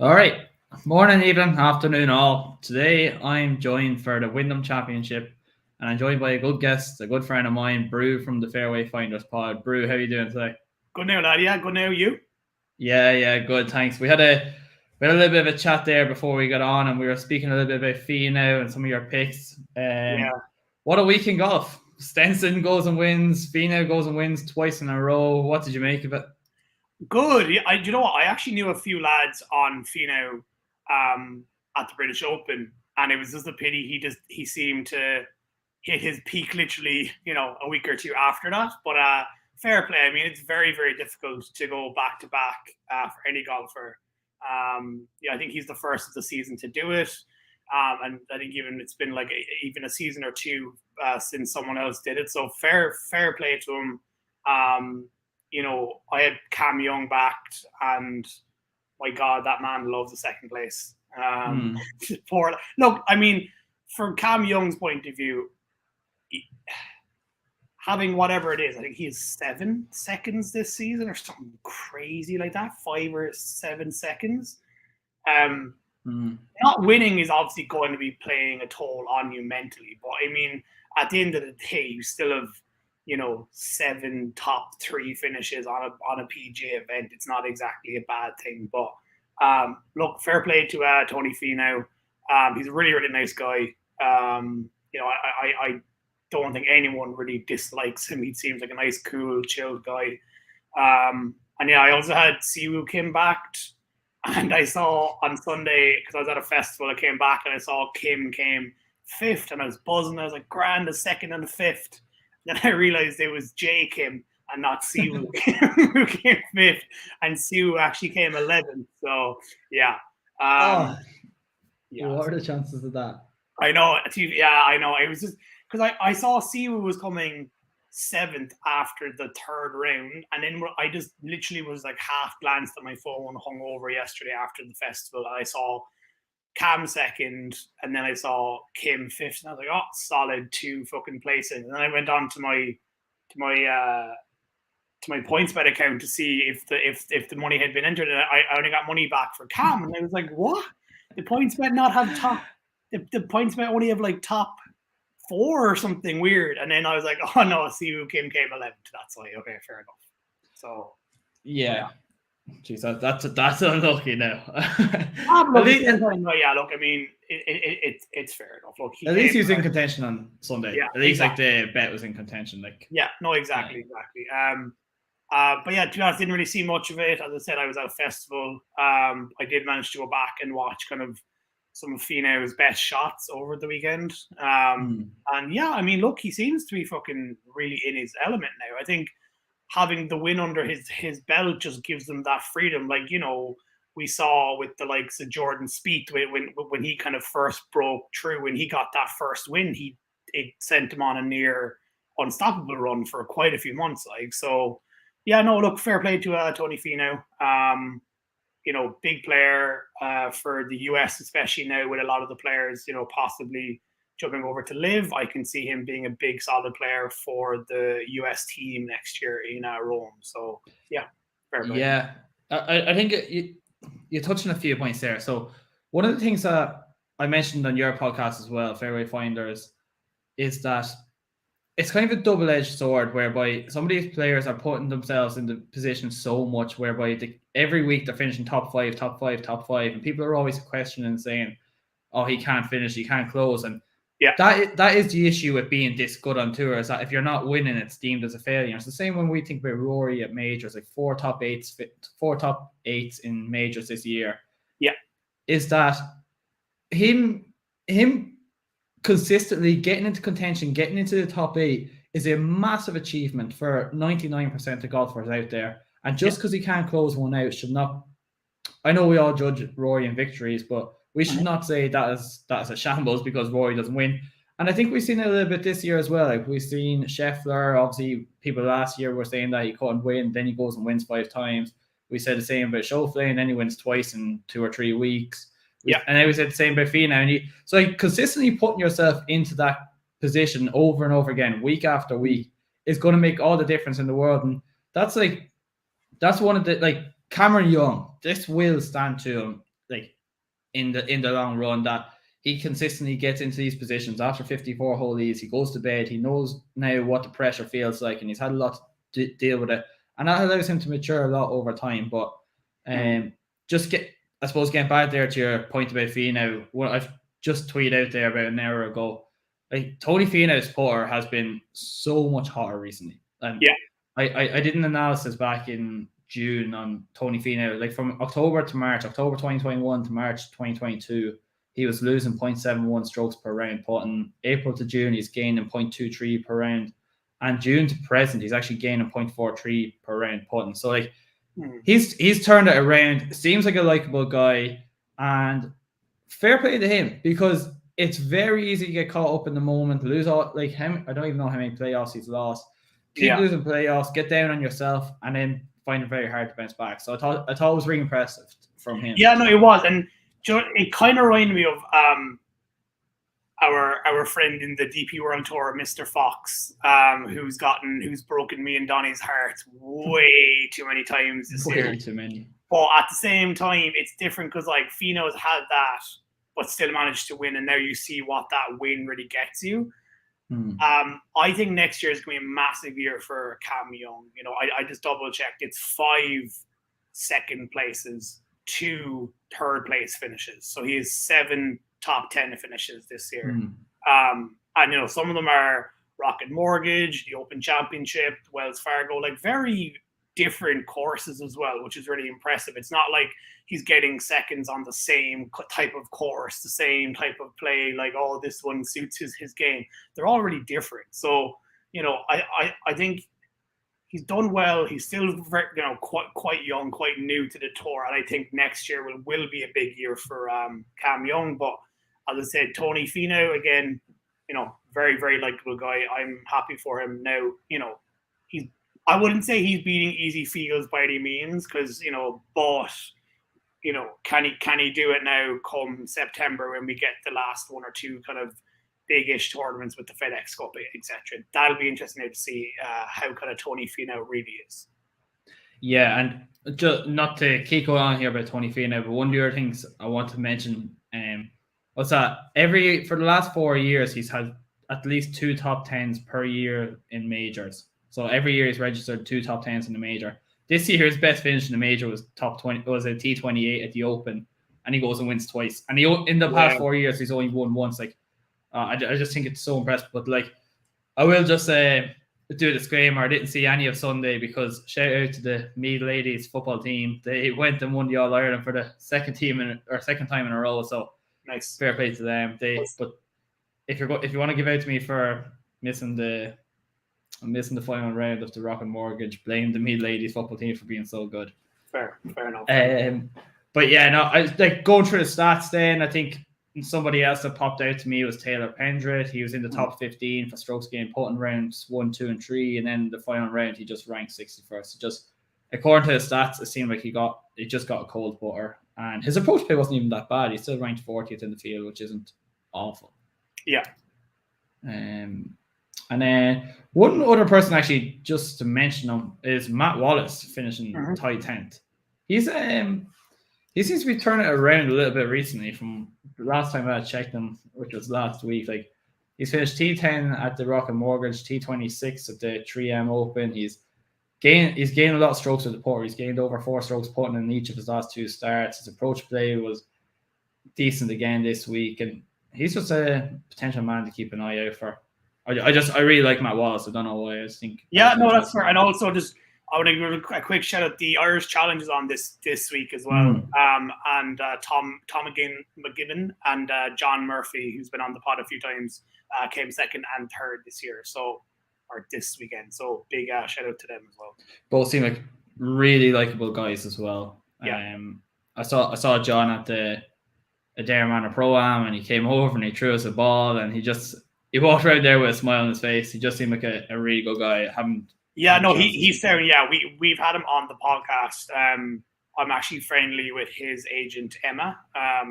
All right. Morning, evening, afternoon, all. Today, I'm joined for the Wyndham Championship, and I'm joined by a good guest, a good friend of mine, Brew from the Fairway Finders pod. Brew, how are you doing today? Good now, lad. Yeah, good now. You? Yeah, good. Thanks. We had a little bit of a chat there before we got on, and we were speaking a little bit about Finau and some of your picks. Yeah. What a week in golf! Stenson goes and wins. Finau goes and wins twice in a row. What did you make of it? Good. You know what? I actually knew a few lads on Finau at the British Open, and it was just a pity he seemed to hit his peak literally, a week or two after that. But fair play. I mean, it's very, very difficult to go back to back for any golfer. I think he's the first of the season to do it. And I think it's been like even a season or two since someone else did it. So fair play to him. I had Cam Young backed, and my God, that man loves the second place. Look, I mean, from Cam Young's point of view, having whatever it is, I think he has 7 seconds this season or something crazy like that, 5 or 7 seconds. Not winning is obviously going to be playing a toll on you mentally, but I mean, at the end of the day, you still have 7 top 3 finishes on a PGA event. It's not exactly a bad thing, but look, fair play to Tony Finau. He's a really, really nice guy. I don't think anyone really dislikes him. He seems like a nice, cool, chilled guy. I also had Siwoo Kim backed, and I saw on Sunday, because I was at a festival, I came back and I saw Kim came 5th, and I was buzzing. I was like, grand, the 2nd and the 5th. Then I realized it was Jay Kim and not Siwoo Kim who came 5th, and Siwoo actually came 11th. So yeah. What are the chances of that? I know. Yeah, I know. It was just because I saw Siwoo was coming 7th after the 3rd round, and then I just literally was like half glanced at my phone hungover yesterday after the festival, and I saw Cam 2nd, and then I saw Kim 5th, and I was like, oh, solid 2 fucking places. And then I went on to my PointsBet account to see if the money had been entered, and I only got money back for Cam, and I was like, what? The PointsBet not have top? The PointsBet only have like top 4 or something weird. And then I was like, oh no, Siwoo Kim came 11th. That's why. Okay, fair enough. So yeah. Jeez, that's unlucky now. Look, I mean, it's fair enough. Look, at least he was in contention on Sunday. Yeah, at least exactly. Like the bet was in contention. Like exactly. But yeah, to be honest, didn't really see much of it. As I said, I was at a festival. I did manage to go back and watch kind of some of Finau's best shots over the weekend. And yeah, I mean, look, he seems to be fucking really in his element now. I think having the win under his belt just gives them that freedom. Like, we saw with the likes of Jordan Spieth when he kind of first broke through, when he got that first win, it sent him on a near unstoppable run for quite a few months. Like, so yeah, no, look, fair play to Tony Finau. Big player for the US, especially now with a lot of the players, possibly jumping over to live. I can see him being a big, solid player for the US team next year in Rome. So, yeah, fair play. Yeah, I think you touched on a few points there. So, one of the things that I mentioned on your podcast as well, Fairway Finders, is that it's kind of a double-edged sword whereby some of these players are putting themselves in the position so much whereby every week they're finishing top five, and people are always questioning and saying, oh, he can't finish, he can't close. And yeah, that is the issue with being this good on tour, is that if you're not winning, it's deemed as a failure. It's the same when we think about Rory at majors, like 4 top eights in majors this year. Yeah. Is that him consistently getting into contention, getting into the top 8 is a massive achievement for 99% of golfers out there. And just because he can't close one out should not... I know we all judge Rory in victories, but we should not say that is a shambles because Rory doesn't win. And I think we've seen it a little bit this year as well. Like, we've seen Scheffler, obviously people last year were saying that he couldn't win, then he goes and wins 5 times. We said the same about Schauffele, and then he wins twice in 2 or 3 weeks. Yeah, and I was said the same about Finau. So like, consistently putting yourself into that position over and over again, week after week, is going to make all the difference in the world. And that's one of the, like, Cameron Young. This will stand to him. like in the long run, that he consistently gets into these positions after 54 hole leads. He goes to bed. He knows now what the pressure feels like, and he's had a lot to deal with it, and that allows him to mature a lot over time. But I suppose getting back there to your point about Finau, what I've just tweeted out there about an hour ago, like Tony Finau's putter has been so much hotter recently. And I did an analysis back in June on Tony Finau, like from October 2021 to March 2022, he was losing 0.71 strokes per round putting. April to June, he's gaining 0.23 per round. And June to present, he's actually gaining 0.43 per round putting. So like he's turned it around. Seems like a likable guy, and fair play to him, because it's very easy to get caught up in the moment, lose all like him. I don't even know how many playoffs he's lost. Keep losing playoffs, get down on yourself, and then find it very hard to bounce back. So I thought it was really impressive from him. Yeah, no, it was, and it kind of reminded me of our friend in the DP World Tour, Mr. Fox, who's broken me and Donnie's heart way too many times this year. Way too many. But at the same time, it's different because like Finau's had that, but still managed to win, and now you see what that win really gets you. I think next year is going to be a massive year for Cam Young. You know, I just double checked. It's 5 second places, 2 third place finishes. So he has 7 top 10 finishes this year. And, you know, some of them are Rocket Mortgage, the Open Championship, Wells Fargo, like very different courses as well, which is really impressive. It's not like he's getting seconds on the same type of course, the same type of play, like, oh, this one suits his game. They're all really different. So, you know, I think he's done well. He's still very, you know, quite young, quite new to the tour. And I think next year will be a big year for Cam Young. But as I said, Tony Finau, again, you know, very, very likable guy. I'm happy for him now. You know, I wouldn't say he's beating easy fields by any means, because, you know, but, you know, can he do it now come September when we get the last 1 or 2 kind of big-ish tournaments with the FedEx Cup, etc. That'll be interesting to see how kind of Tony Finau really is. Yeah, and just not to keep going on here about Tony Finau, but one of the other things I want to mention was that for the last 4 years, he's had at least 2 top 10s per year in majors. So every year he's registered 2 top 10s in the major. This year, his best finish in the major was top 20. Was a T28 at the Open, and he goes and wins twice. And in the past 4 years, he's only won once. Like, I just think it's so impressive. But like, I will just do a disclaimer: I didn't see any of Sunday, because shout out to the Meath ladies football team. They went and won the All Ireland for the second time in a row. So nice, fair play to them. But if you want to give out to me for missing the final round of the Rocket Mortgage, blame the Meath ladies football team for being so good. Fair enough. But yeah, no, I like going through the stats. Then I think somebody else that popped out to me was Taylor Pendrick. He was in the top 15 for strokes gained putting rounds 1, 2, and 3, and then the final round he just ranked 61st. Just according to the stats, it seemed like he just got a cold putter, and his approach play wasn't even that bad. He still ranked 40th in the field, which isn't awful. Yeah. And then one other person, actually, just to mention him, is Matt Wallace, finishing tied 10th. He seems to be turning it around a little bit recently from the last time I checked him, which was last week. Like, he's finished T10 at the Rocket Mortgage, T26 at the 3M Open. He's gained a lot of strokes with the putter. He's gained over 4 strokes putting in each of his last 2 starts. His approach play was decent again this week, and he's just a potential man to keep an eye out for. I really like Matt Wallace. I don't know why. I just think. Yeah, no, that's fair. And also, I want to give a quick shout out. The Irish Challenge is on this week as well. And Tom McGibbon and John Murphy, who's been on the pod a few times, came 2nd and 3rd this year. Or this weekend. So big shout out to them as well. Both seem like really likable guys as well. Yeah. I saw John at the Adair Manor Pro-Am, and he came over and he threw us a ball, and he walked around there with a smile on his face. He just seemed like a really good guy. He's there. Yeah, we've had him on the podcast. I'm actually friendly with his agent Emma,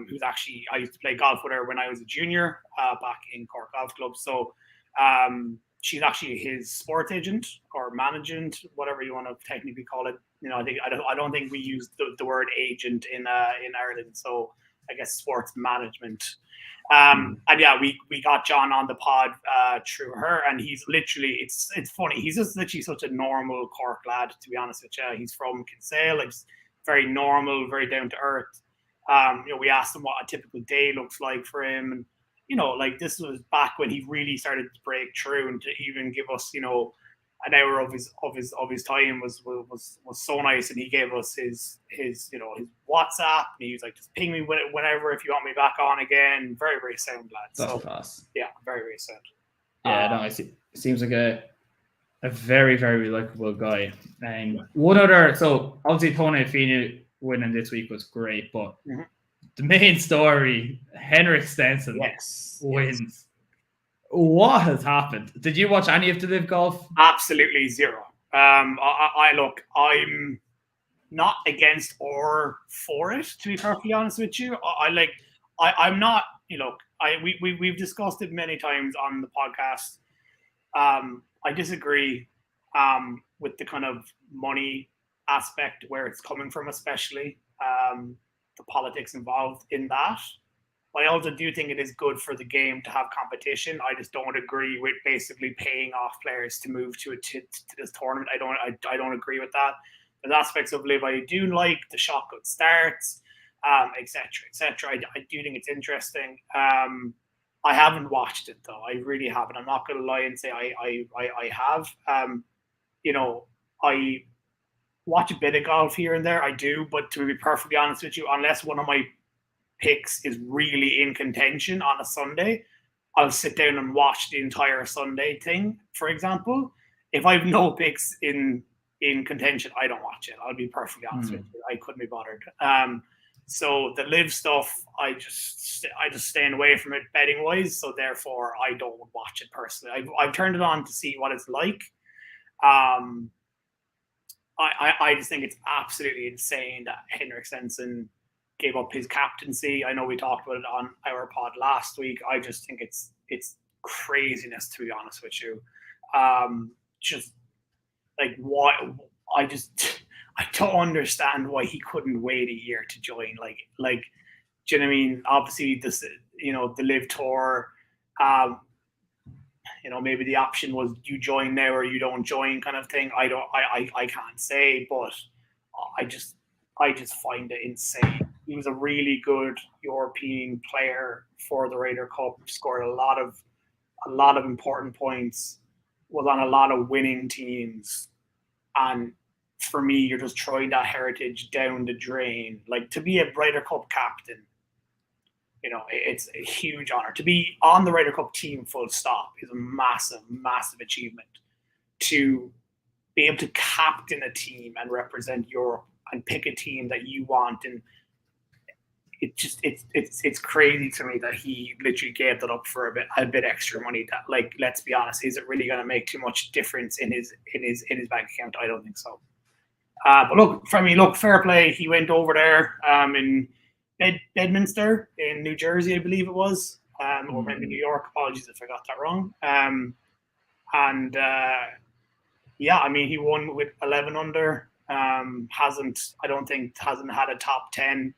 who's I used to play golf with her when I was a junior back in Cork Golf Club. So she's actually his sports agent or management, whatever you want to technically call it. I don't think we use the word agent in Ireland, so I guess sports management. And yeah, we got John on the pod through her, and he's literally it's funny. He's just literally such a normal Cork lad, to be honest with you. He's from Kinsale, like very normal, very down to earth. We asked him what a typical day looks like for him, and like this was back when he really started to break through, and to even give us, an hour of his time was so nice. And he gave us his WhatsApp, and he was like, just ping me whenever if you want me back on again. Very, very sound lad. That's class. Yeah, very, very sound. Yeah, no, I see. Seems like a very, very likable guy. And one other, so obviously Tony Finau winning this week was great, but the main story, Henrik Stenson wins. Yes. What has happened? Did you watch any of the live golf? Absolutely zero. Look, I'm not against or for it, to be perfectly honest with you. I'm not, we've discussed it many times on the podcast. I disagree with the kind of money aspect where it's coming from, especially the politics involved in that. But I also do think it is good for the game to have competition. I just don't agree with basically paying off players to move to this tournament. I don't agree with that. There's aspects of live I do like, the shotgun starts, etc. I do think it's interesting. I haven't watched it though. I really haven't. I'm not going to lie and say I have. I watch a bit of golf here and there. I do, but to be perfectly honest with you, unless one of my picks is really in contention on a Sunday, I'll sit down and watch the entire Sunday thing. For example, if I have no picks in contention, I don't watch it. I'll be perfectly honest with you. I couldn't be bothered. So the live stuff, I just staying away from it betting wise. So therefore, I don't watch it personally. I've turned it on to see what it's like. I just think it's absolutely insane that Henrik Stenson gave up his captaincy. I know we talked about it on our pod last week. I just think it's craziness, to be honest with you. Just like what I don't understand why he couldn't wait a year to join. Like, do you know what I mean? Obviously, this, the live tour. Maybe the option was you join now or you don't join, kind of thing. I can't say, but I just find it insane. He was a really good European player for the Ryder Cup. Scored a lot of important points. Was on a lot of winning teams, and for me, you're just throwing that heritage down the drain. Like, to be a Ryder Cup captain, it's a huge honor. To be on the Ryder Cup team, full stop, is a massive, massive achievement. To be able to captain a team and represent Europe and pick a team that you want, and it's crazy to me that he literally gave that up for a bit extra money. That, like, let's be honest, is it really going to make too much difference in his bank account? I don't think so. But look, fair play. He went over there in Bedminster in New Jersey, I believe it was, or maybe New York. Apologies if I got that wrong. He won with 11 under. Hasn't had a top 10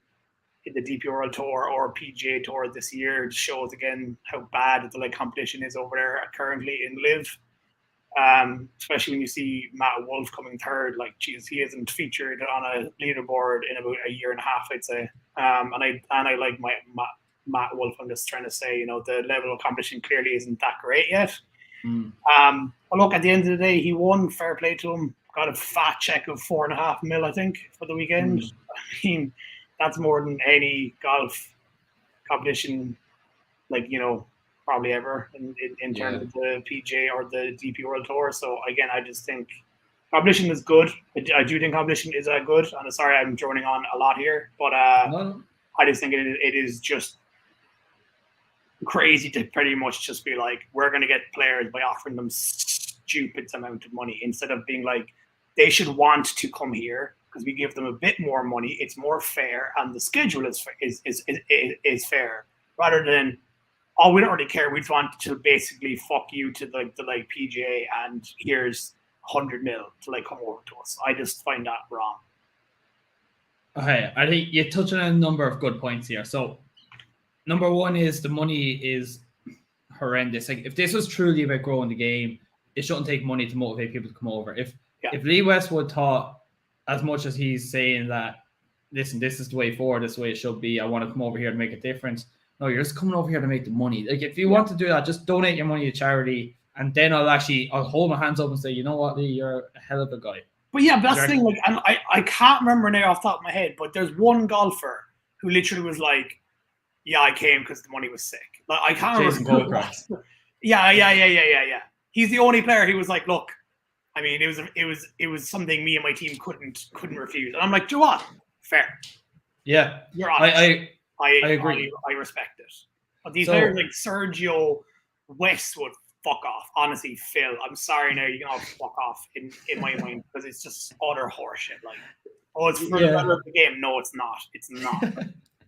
in the DP World Tour or PGA Tour this year. It shows again how bad the competition is over there currently in live. Especially when you see Matt Wolff coming third. Like, geez, he isn't featured on a leaderboard in about a year and a half, I'd say. And I like my Matt Wolff. I'm just trying to say, the level of competition clearly isn't that great yet. But look, at the end of the day, he won. Fair play to him. Got a fat check of $4.5 million, I think, for the weekend. I mean, that's more than any golf competition, probably ever in terms of the PGA or the DP World Tour. So again, I just think competition is good. I do think competition is good. And sorry, I'm droning on a lot here, but I just think it is just crazy to pretty much just be like, we're going to get players by offering them stupid amount of money, instead of being like, they should want to come here because we give them a bit more money. It's more fair, and the schedule is fair, rather than oh, we don't really care. We just want to basically fuck you to the PGA, and here's 100 mil to like come over to us. I just find that wrong. Okay, I think you're touching on a number of good points here. So, number one is the money is horrendous. Like, if this was truly about growing the game, it shouldn't take money to motivate people to come over. If Lee Westwood thought, as much as he's saying that, listen, this is the way forward, this is the way it should be, I want to come over here to make a difference. No, you're just coming over here to make the money. Like, if you want to do that, just donate your money to charity, and then I'll hold my hands up and say, you know what, Lee, you're a hell of a guy. But yeah, that's the thing. Like, and I can't remember now off the top of my head, but there's one golfer who literally was like, "Yeah, I came because the money was sick." Like, I can't remember. Yeah. He's the only player who was like, "Look, I mean, it was something me and my team couldn't refuse." And I'm like, "Do you know what? Fair. Yeah, you're honest. I agree. I respect it." But these players like Sergio Westwood. Fuck off. Honestly, Phil, I'm sorry now, you can all fuck off in my mind, because it's just utter horseshit. Like, oh, it's for the better of the game. No, it's not. It's not.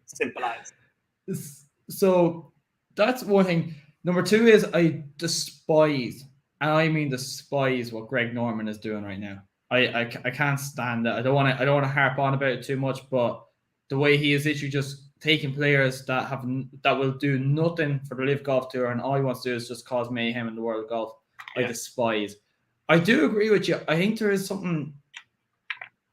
Simple as. So that's one thing. Number two is I despise, and I mean despise, what Greg Norman is doing right now. I can't stand it. I don't want to harp on about it too much, but the way he is literally just taking players that will do nothing for the Live Golf Tour, and all he wants to do is just cause mayhem in the world of golf. I despise. I do agree with you. I think there is something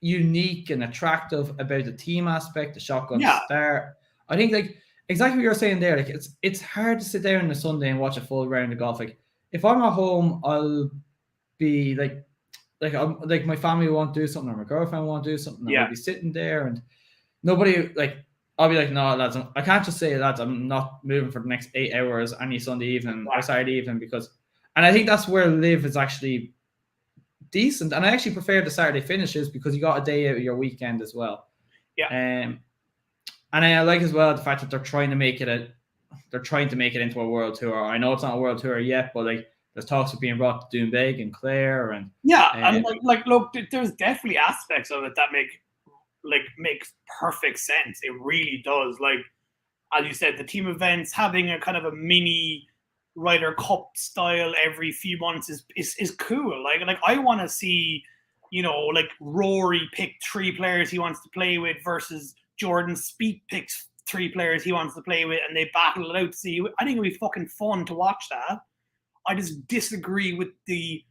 unique and attractive about the team aspect, the shotgun start. I think, like, exactly what you're saying there. Like, it's hard to sit down on a Sunday and watch a full round of golf. Like, if I'm at home, I'll be like my family won't do something, or my girlfriend won't do something. I'll be sitting there, and nobody, like, I'll be like, no, lads, I can't just say, lads, I'm not moving for the next 8 hours any Sunday evening or Saturday evening, and I think that's where Live is actually decent. And I actually prefer the Saturday finishes because you got a day out of your weekend as well. Yeah. And I like as well the fact that they're trying to make it into a world tour. I know it's not a world tour yet, but like, there's talks of being brought to Doonbeg and Clare, and and like look, there's definitely aspects of it that makes perfect sense. It really does. Like, as you said, the team events, having a kind of a mini Ryder Cup style every few months is cool. Like I want to see, like, Rory pick 3 players he wants to play with versus Jordan Spieth picks 3 players he wants to play with, and they battle it out to see. I think it'd be fucking fun to watch that. I just disagree with the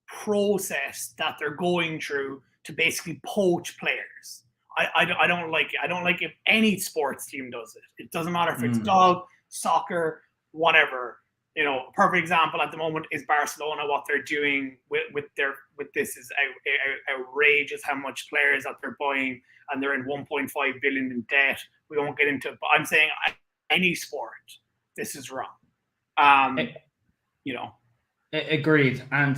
process that they're going through to basically poach players. I don't like it. I don't like if any sports team does it. It doesn't matter if it's golf, soccer, whatever. A perfect example at the moment is Barcelona. What they're doing with this is outrageous. How much players that they're buying, and they're in 1.5 billion in debt. We won't get into it, but I'm saying any sport, this is wrong. Agreed. And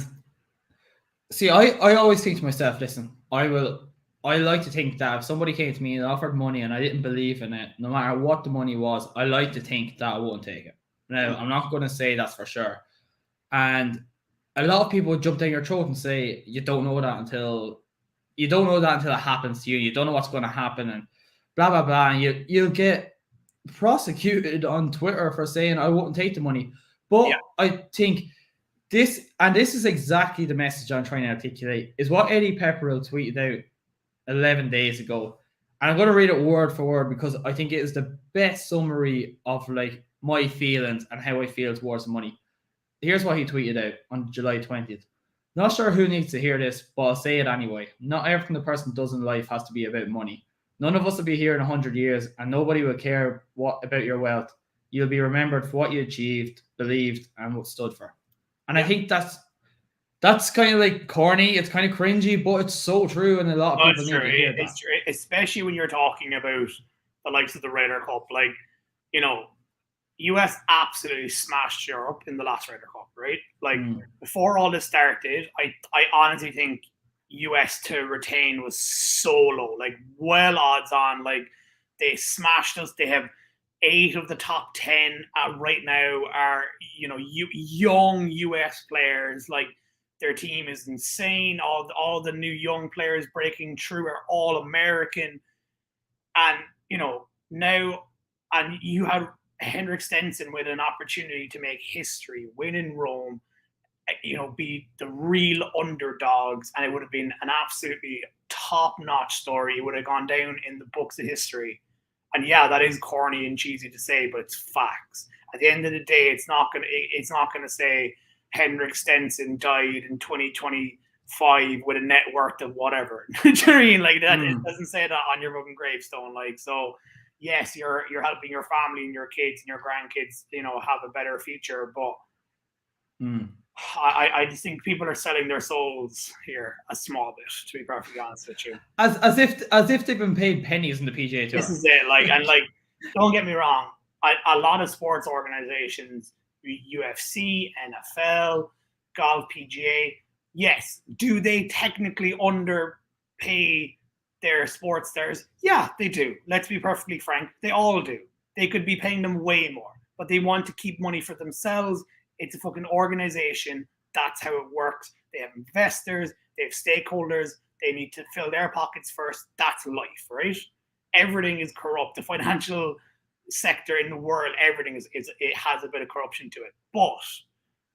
see, I always think to myself, listen, I like to think that if somebody came to me and offered money and I didn't believe in it, no matter what the money was, I like to think that I won't take it. Now, I'm not going to say that's for sure. And a lot of people jump down your throat and say, you don't know that until it happens to you. You don't know what's going to happen, and blah, blah, blah. And you'll get prosecuted on Twitter for saying, I wouldn't take the money. But I think this is exactly the message I'm trying to articulate, is what Eddie Pepperell tweeted out 11 days ago. And I'm going to read it word for word because I think it is the best summary of, like, my feelings and how I feel towards the money. Here's what he tweeted out on July 20th. Not sure who needs to hear this, but I'll say it anyway. Not everything the person does in life has to be about money. None of us will be here in 100 years, and nobody will care about your wealth. You'll be remembered for what you achieved, believed, and what stood for. And I think that's kind of like corny. It's kind of cringy, but it's so true, and a lot of people need to hear that. It's true, especially when you're talking about the likes of the Ryder Cup. Like, US absolutely smashed Europe in the last Ryder Cup, right? Like, before all this started, I honestly think US to retain was so low, like, well odds on. Like, they smashed us. They have 8 of the top 10 right now are, young US players. Like, their team is insane. All the new young players breaking through are all American. And, now, and you had Henrik Stenson with an opportunity to make history, win in Rome, be the real underdogs, and it would have been an absolutely top-notch story. It would have gone down in the books of history. And yeah, that is corny and cheesy to say, but it's facts. At the end of the day, it's not gonna say Henrik Stenson died in 2025 with a net worth of whatever. Do you know what I mean? Like that, it doesn't say that on your fucking gravestone. Like, so yes, you're helping your family and your kids and your grandkids, have a better future, but I just think people are selling their souls here a small bit, to be perfectly honest with you. As if they've been paid pennies in the PGA Tour. This is it. Don't get me wrong. A lot of sports organizations, UFC, NFL, golf, PGA, yes. Do they technically underpay their sports stars? Yeah, they do. Let's be perfectly frank. They all do. They could be paying them way more, but they want to keep money for themselves. It's a fucking organization. That's how it works. They have investors. They have stakeholders. They need to fill their pockets first. That's life, right? Everything is corrupt. The financial sector in the world, everything it has a bit of corruption to it. But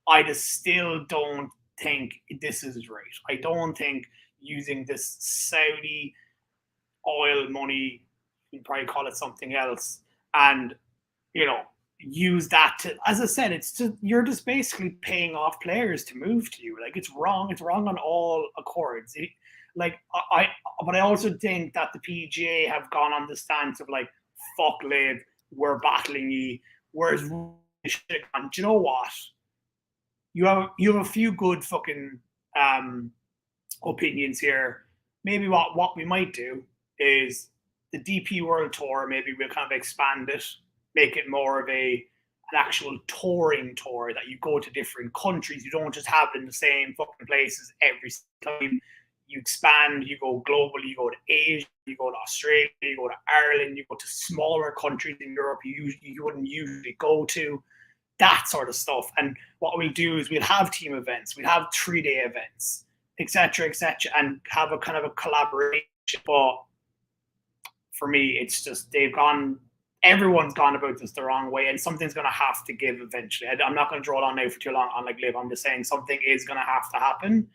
I just still don't think this is right. I don't think using this Saudi oil money, you'd probably call it something else, and use that to, as I said, you're just basically paying off players to move to you. Like, it's wrong. It's wrong on all accords. But I also think that the PGA have gone on the stance of like, fuck live, we're battling ye. Whereas, do you know what? You have a few good fucking opinions here. Maybe what we might do is the DP World Tour. Maybe we'll kind of expand it, make it more of an actual touring tour that you go to different countries. You don't just have it in the same fucking places every time. You expand, you go global, you go to Asia, you go to Australia, you go to Ireland, you go to smaller countries in Europe you wouldn't usually go to, that sort of stuff. And what we do is we'll have team events, we'll have 3-day events, etc., and have a kind of a collaboration. But for me, it's just everyone's gone about this the wrong way, and something's going to have to give eventually. I'm not going to draw it on now for too long on like live. I'm just saying something is going to have to happen.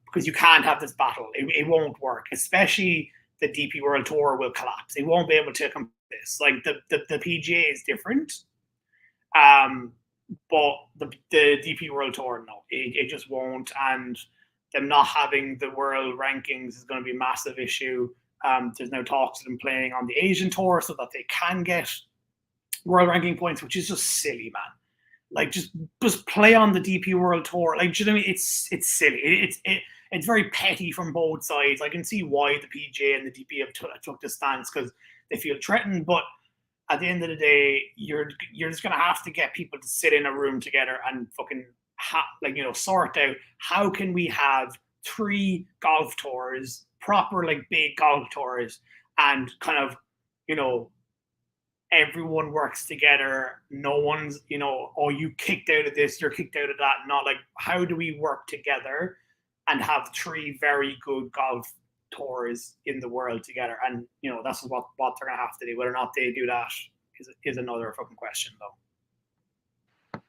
Because you can't have this battle. It won't work. Especially the DP World Tour will collapse. They won't be able to complete this. Like the PGA is different. But the DP World Tour, no, it just won't. And them not having the world rankings is going to be a massive issue. There's no talks of them playing on the Asian Tour so that they can get world ranking points, which is just silly, man. Like, just play on the DP World Tour. Like, do you know what I mean? It's silly. It's very petty from both sides. I can see why the PGA and the DP have took this stance, because they feel threatened. But at the end of the day, you're just gonna have to get people to sit in a room together and fucking sort out how can we have 3 golf tours, proper like big golf tours, and kind of everyone works together. No one's, you kicked out of this, you're kicked out of that. Not like, how do we work together and have 3 very good golf tours in the world together? And, that's what they're going to have to do. Whether or not they do that is another fucking question, though.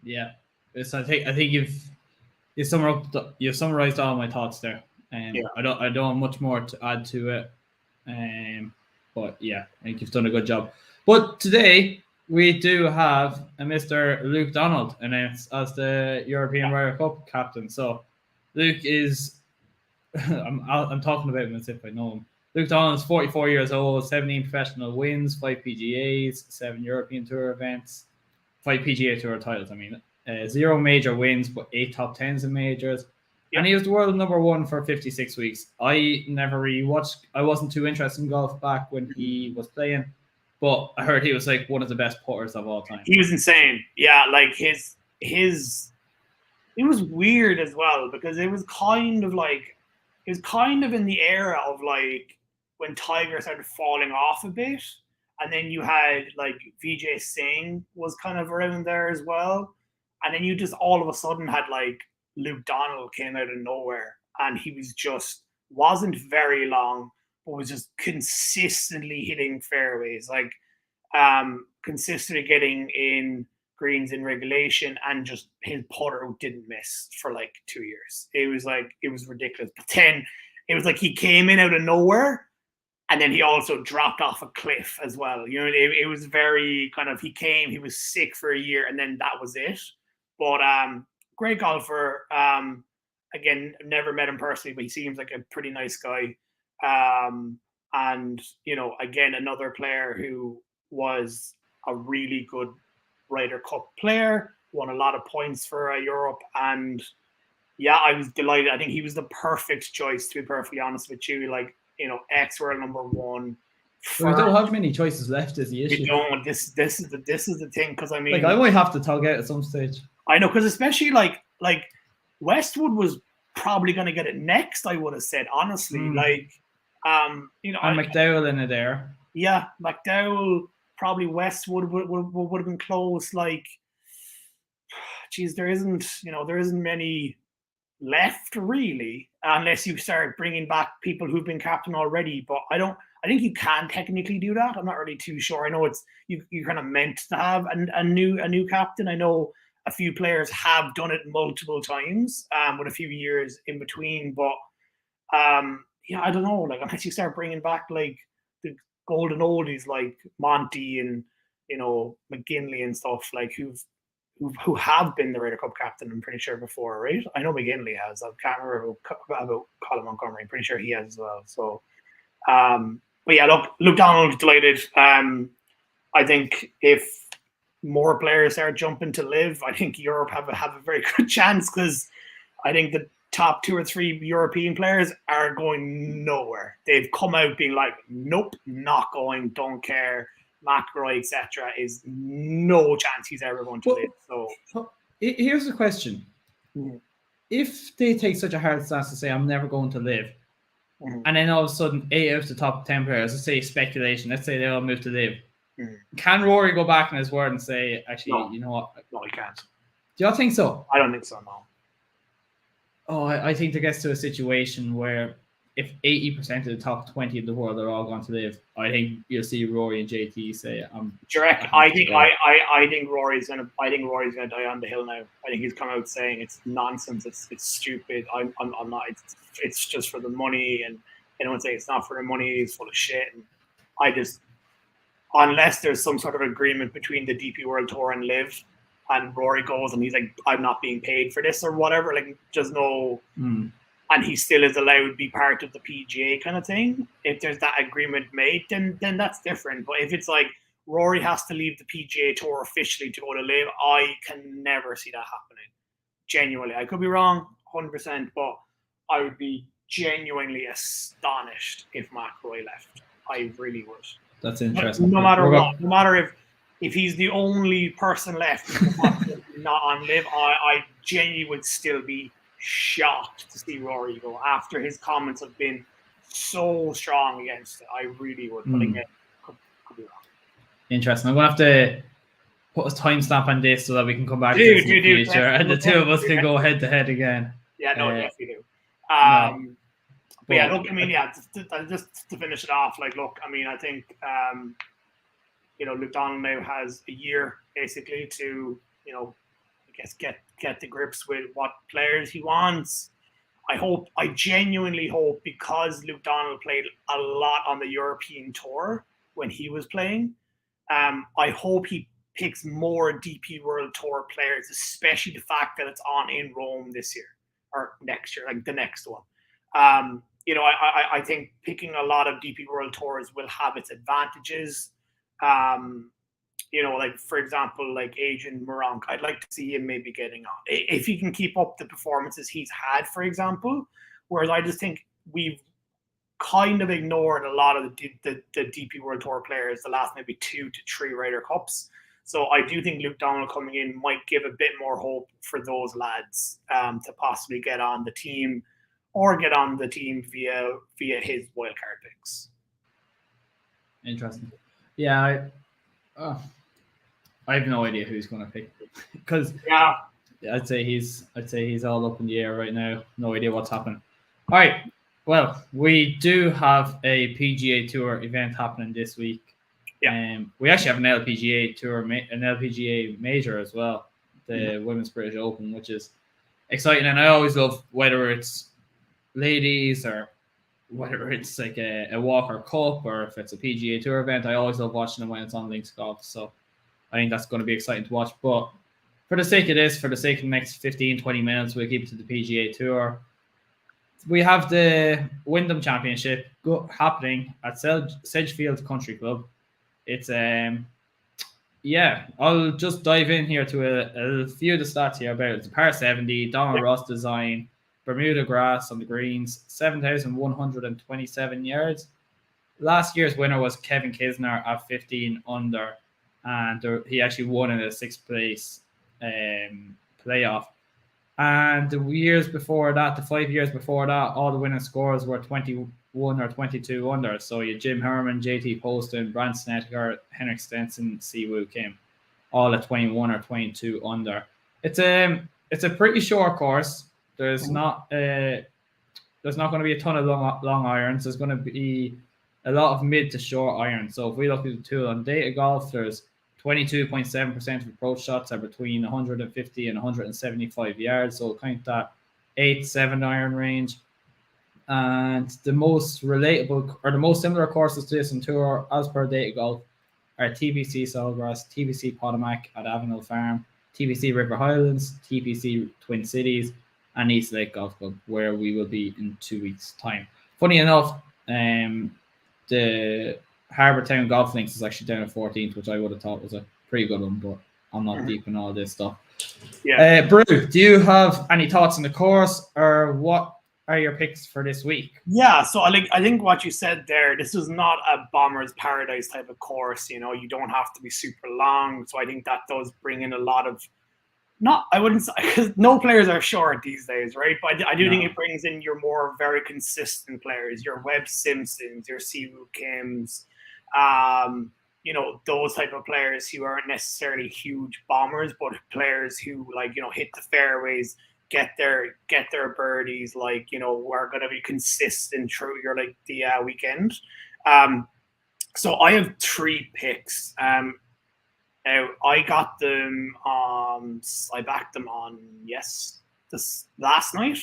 Yeah. I think you've summarized all my thoughts there. Yeah. I don't have much more to add to it. But yeah, I think you've done a good job. But today we do have a Mr. Luke Donald announced as the European Ryder Cup captain. So Luke is, I'm talking about him as if I know him. Luke Donald is 44 years old, 17 professional wins, 5 PGAs, 7 European Tour events, 5 PGA Tour titles. 0 major wins, but 8 top 10s in majors. Yep. And he was the world number 1 for 56 weeks. I never really watched. I wasn't too interested in golf back when he was playing, but I heard he was like one of the best putters of all time. He was insane. Yeah, like his it was weird as well, because it was kind of in the era of like when Tiger started falling off a bit, and then you had like Vijay Singh was kind of around there as well, and then you just all of a sudden had like Luke Donald came out of nowhere, and he wasn't very long, but was just consistently hitting fairways. Like, consistently getting in greens in regulation, and just his putter didn't miss for like 2 years. It was ridiculous. But then it was like he came in out of nowhere, and then he also dropped off a cliff as well. It was very kind of, he was sick for a year, and then that was it. But great golfer. Again, never met him personally, but he seems like a pretty nice guy. And again, another player who was a really good Ryder Cup player, won a lot of points for Europe, and yeah, I was delighted. I think he was the perfect choice, to be perfectly honest with you. Like, ex-world number one. We don't have many choices left, is the issue. We don't. This is the thing, because I mean, like, I might have to tug out at some stage. I know, because especially like Westwood was probably going to get it next. I would have said, honestly, and McDowell in it there. Yeah, McDowell. Probably Westwood would have been close. Like, geez, there isn't many left really, unless you start bringing back people who've been captain already. But I think you can technically do that. I'm not really too sure. I know it's you kind of meant to have a new captain. I know a few players have done it multiple times, with a few years in between. But yeah, I don't know. Like, unless you start bringing back like the golden oldies like Monty and McGinley and stuff, like who have been the Ryder Cup captain, I'm pretty sure, before, right? I know McGinley has. I can't remember about Colin Montgomery. I'm pretty sure he has as well. So, but yeah, Luke Donald, delighted. I think if more players start jumping to live, I think Europe have a very good chance, because I think the top 2 or 3 European players are going nowhere. They've come out being like, nope, not going, don't care. McIlroy, etc., is no chance he's ever going to live. So here's the question: if they take such a hard stance to say I'm never going to live, and then all of a sudden 8 out of the top 10 players, let's say speculation, let's say they all move to live, can Rory go back on his word and say, actually, no. You know what? No, he can't. Do y'all think so? I don't think so, no. Oh, I think there gets to a situation where if 80% of the top 20 of the world are all going to live, I think you'll see Rory and JT say, I think Rory's gonna die on the hill now. I think he's come out saying it's nonsense, it's stupid. I'm not. It's just for the money, and anyone say it's not for the money, it's full of shit. And I just, unless there's some sort of agreement between the DP World Tour and Live, and Rory goes and he's like, I'm not being paid for this or whatever, like, just no. And he still is allowed to be part of the PGA kind of thing. If there's that agreement made, then that's different. But if it's like Rory has to leave the PGA Tour officially to go to Live, I can never see that happening. Genuinely. I could be wrong 100%, but I would be genuinely astonished if McIlroy left. I really would. That's interesting. No matter what. No matter if he's the only person left not on Live, I genuinely would still be shocked to see Rory go after his comments have been so strong against it. I really would. But again, could be wrong. Interesting. I'm going to have to put a timestamp on this so that we can come back to this in the future, and the two of us can go head to head again. Yeah, no, definitely do. But yeah, look, I mean, yeah, just to finish it off, like, look, I mean, I think, Luke Donald now has a year basically to, I guess, get the grips with what players he wants. I genuinely hope, because Luke Donald played a lot on the European Tour when he was playing, I hope he picks more DP World Tour players, especially the fact that it's on in Rome this year or next year, like the next one. I think picking a lot of DP World Tours will have its advantages. Like, for example, like Adrian Moronk, I'd like to see him maybe getting on if he can keep up the performances he's had, for example. Whereas I just think we've kind of ignored a lot of the DP World Tour players the last maybe 2 to 3 Ryder Cups. So I do think Luke Donald coming in might give a bit more hope for those lads to possibly get on the team, or get on the team via his wildcard picks. Interesting. Yeah, I have no idea who he's going to pick, because I'd say he's all up in the air right now. No idea what's happening. All right. Well, we do have a PGA Tour event happening this week. We actually have an LPGA tour, an LPGA major as well, the Women's British Open, which is exciting. And I always love whether it's ladies or whether it's like a Walker Cup or if it's a PGA Tour event. I always love watching them when it's on Links Golf. So I think that's going to be exciting to watch. But for the sake of this, for the sake of the next 15, 20 minutes, we'll keep it to the PGA Tour. We have the Wyndham Championship happening at Sedgefield Country Club. It's I'll just dive in here to a few of the stats here about it. It's a par 70, Donald Ross design, Bermuda grass on the greens, 7,127 yards. Last year's winner was Kevin Kisner at 15 under, and he actually won in a 6th place playoff. And the years before that, the 5 years before that, all the winning scores were 21 or 22 under. So you Jim Herman, JT Poston, Branson Edgar, Henrik Stenson, Siwoo Kim, all at 21 or 22 under. It's a pretty short course. There's not going to be a ton of long irons. There's going to be a lot of mid to short irons. So if we look at the tool on Data Golf, there's 22.7% of approach shots are between 150 and 175 yards. So kind of that 8-7 iron range. And the most relatable or the most similar courses to this on tour, as per Data Golf, are TPC Sawgrass, TPC Potomac at Avenel Farm, TPC River Highlands, TPC Twin Cities, and East Lake Golf Club, where we will be in 2 weeks' time. Funny enough, the Harbour Town Golf Links is actually down at 14th, which I would have thought was a pretty good one, but I'm not deep in all this stuff. Yeah. Brew, do you have any thoughts on the course, or what are your picks for this week? Yeah, so I think what you said there, this is not a bomber's paradise type of course. You know, you don't have to be super long. So I think that does bring in a lot of, I wouldn't say, because no players are short these days, right? But I do think it brings in your more very consistent players, your Webb Simpsons, your Siwoo Kims, you know, those type of players who aren't necessarily huge bombers, but players who, like, you know, hit the fairways, get their birdies, like, you know, we're going to be consistent through your, like, the weekend. So I have 3 picks. I got them I backed them on last night,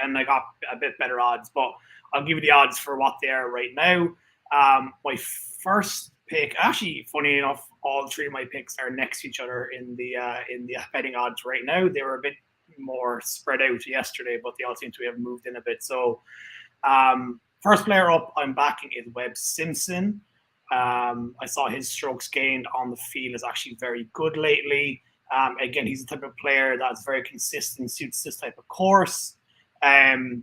and I got a bit better odds, but I'll give you the odds for what they are right now. My first pick, actually, funny enough, all 3 of my picks are next to each other in the betting odds right now. They were a bit more spread out yesterday, but they all seem to have moved in a bit. So first player up I'm backing is Webb Simpson. I saw his strokes gained on the field is actually very good lately. Again, he's the type of player that's very consistent, suits this type of course. You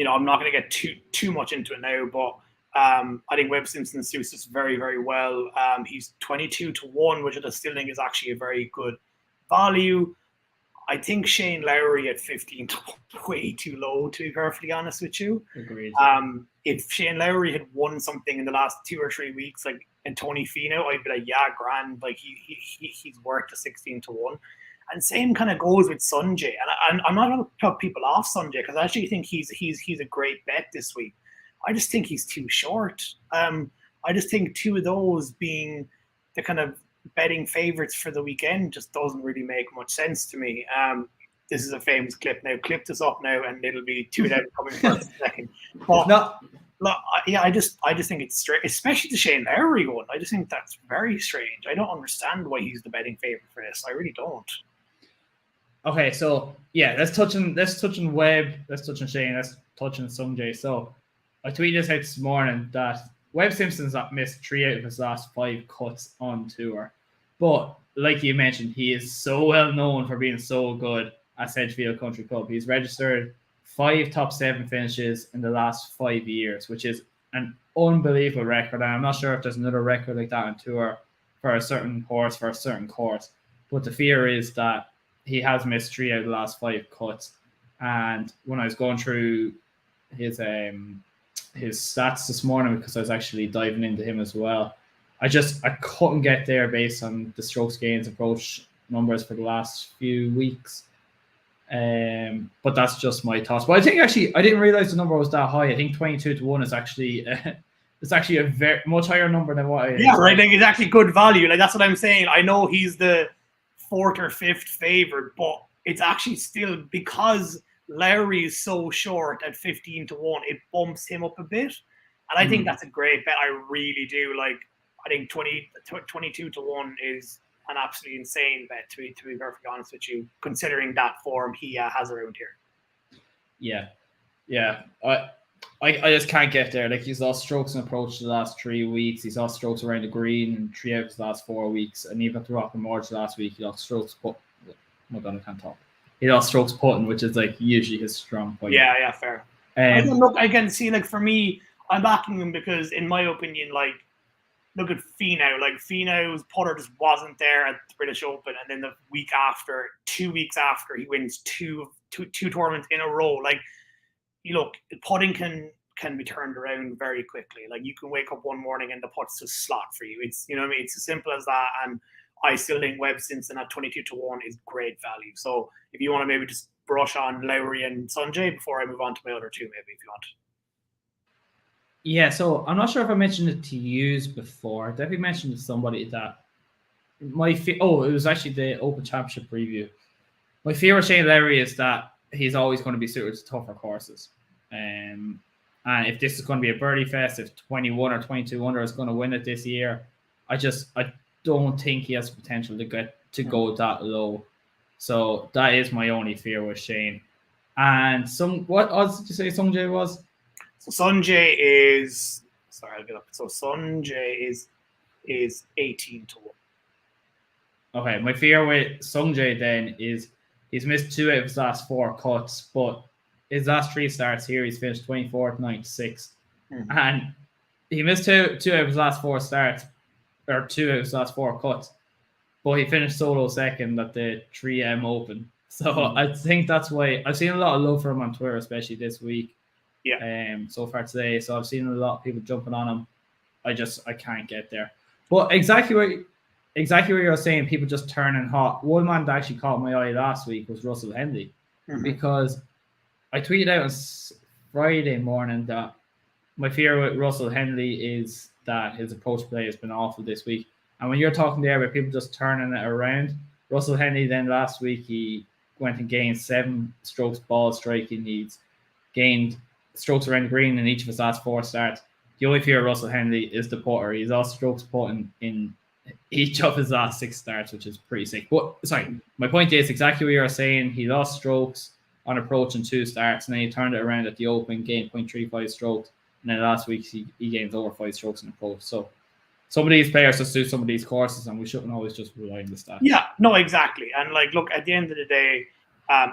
know, I'm not going to get too much into it now, but I think Webb Simpson suits this very, very well. He's 22-1, which I still think is actually a very good value. I think Shane Lowry at 15 way too low, to be perfectly honest with you. Agreed. If Shane Lowry had won something in the last 2 or 3 weeks, like, and Tony Finau, I'd be like, yeah, grand. Like, he's worth a 16-1. And same kind of goes with Sungjae. And I'm not going to put people off Sungjae, because I actually think he's a great bet this week. I just think he's too short. I just think 2 of those being the kind of betting favorites for the weekend just doesn't really make much sense to me. This is a famous clip now. Clip this up now, and it'll be 2 down coming for a second. But I just think it's straight, especially the Shane Lowry one. I just think that's very strange. I don't understand why he's the betting favorite for this. I really don't. Okay, so yeah, let's touch on Webb, let's touch on Shane, let's touch on Sungjae. So I tweeted this out this morning that Webb Simpson's not missed 3 out of his last 5 cuts on tour. But like you mentioned, he is so well known for being so good at Sedgefield Country Club. He's registered 5 top 7 finishes in the last 5 years, which is an unbelievable record. And I'm not sure if there's another record like that on tour for a certain horse, for a certain course. But the fear is that he has missed 3 out of the last 5 cuts. And when I was going through his stats this morning, because I was actually diving into him as well, I couldn't get there based on the strokes gains approach numbers for the last few weeks. But that's just my thoughts. But I think actually I didn't realize the number was that high. I think 22-1 is actually a it's actually a very much higher number than what I yeah, right. Like it's actually good value. Like that's what I'm saying. I know he's the 4th or 5th favorite, but it's actually still because Lowry is so short at 15-1, it bumps him up a bit. And I think that's a great bet. I really do. Like, I think 22-1 is an absolutely insane bet, to be perfectly honest with you, considering that form he has around here. Yeah. I just can't get there. Like, he's lost strokes and approach the last 3 weeks. He's lost strokes around the green in 3 out of his last 4 weeks. And even at the Rock and Morge last week, he lost strokes put. Oh my God, I can't talk. He lost strokes putting, which is like usually his strong point. Yeah, fair. I can see, like, for me, I'm backing him because, in my opinion, like, look at Finau. Like, Finau's putter just wasn't there at the British Open, and then the week after, 2 weeks after, he wins two tournaments in a row. Like, you look, putting can be turned around very quickly. Like, you can wake up one morning and the putt's just slot for you. It's, you know what I mean? It's as simple as that. And I still think Webb Simpson at 22-1 is great value. So if you want to maybe just brush on Lowry and Sanjay before I move on to my other two, maybe, if you want. Yeah, so I'm not sure if I mentioned it to you before. I definitely mentioned to somebody that it was actually the Open Championship preview. My fear with Shane Lowry is that he's always going to be suited to tougher courses. And if this is going to be a birdie fest, if 21 or 22 under is going to win it this year, I don't think he has the potential to go that low. So that is my only fear with Shane. And what odds did you say Sanjay was? So Sanjay is I'll get up. So Sanjay is 18-1. Okay, my fear with Sanjay then is he's missed 2 out of his last 4 cuts, but his last 3 starts here, he's finished 24th, 96th. And he missed 2 out of his last 4 starts, or 2 out of his last 4 cuts, but he finished solo second at the 3M Open. So I think that's why I've seen a lot of love for him on Twitter, especially this week. Yeah. So far today. So I've seen a lot of people jumping on him. I can't get there. But exactly what you're saying, people just turning hot. One man that actually caught my eye last week was Russell Hendy, because I tweeted out on Friday morning that my fear with Russell Henley is that his approach play has been awful this week. And when you're talking there about people just turning it around, Russell Henley then last week, he went and gained 7 strokes ball striking. He's gained strokes around the green in each of his last 4 starts. The only fear of Russell Henley is the putter. He's lost strokes putting in each of his last 6 starts, which is pretty sick. But sorry, my point is exactly what you're saying. He lost strokes on approach in 2 starts, and then he turned it around at the Open, gained 0.35 strokes, and then last week he gained over 5 strokes in approach. So some of these players just do some of these courses, and we shouldn't always just rely on the stats. Yeah, no, exactly. And like, look, at the end of the day,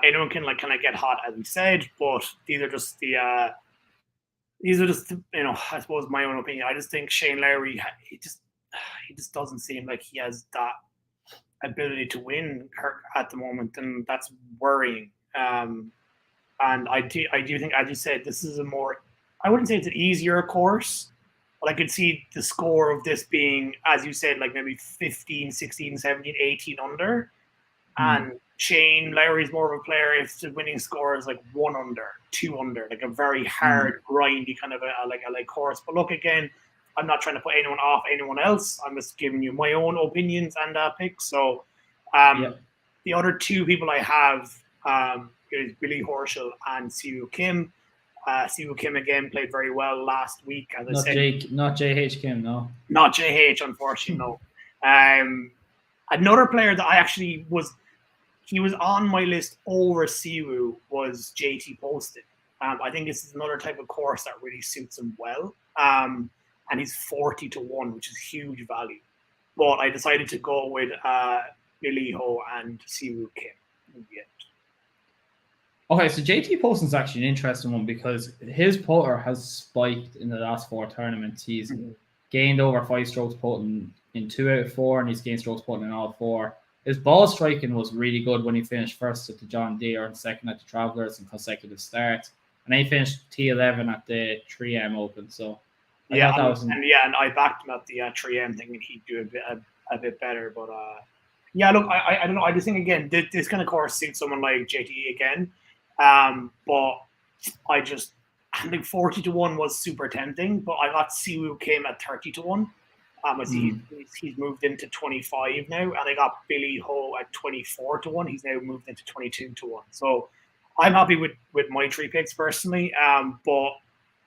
anyone can like kind of get hot, as we said, but these are just I suppose my own opinion. I just think Shane Lowry, he just doesn't seem like he has that ability to win at the moment, and that's worrying. And I do think, as you said, this is I wouldn't say it's an easier course, but I could see the score of this being, as you said, like maybe 15, 16, 17, 18 under. And Shane Lowry's more of a player if the winning score is like 1 under, 2 under, like a very hard, grindy kind of a course. But look, again, I'm not trying to put anyone off anyone else. I'm just giving you my own opinions and picks. So the other 2 people I have is Billy Horschel and Siwoo Kim. Siwoo Kim again played very well last week. As I said, not JH Kim, no. Not JH, unfortunately, no. Another player that I actually he was on my list over Siwoo was JT Poston. I think this is another type of course that really suits him well. And he's 40-1, which is huge value. But I decided to go with Billy Ho and Siwoo Kim in the end. Okay, so JT Poston's actually an interesting one because his putter has spiked in the last 4 tournaments. He's gained over 5 strokes putting in 2 out of 4, and he's gained strokes putting in all 4. His ball striking was really good when he finished first at the John Deere and second at the Travelers in consecutive starts. And then he finished T11 at the 3M Open. So and I backed him at the 3M thinking he'd do a bit better. But look, I don't know. I just think, again, this kind of course suits someone like JT again. But And like 40-1 was super tempting, but I got Siwoo Kim at 30-1. I see he's moved into 25 now, and I got Billy Ho at 24-1. He's now moved into 22-1. So I'm happy with my 3 picks personally. But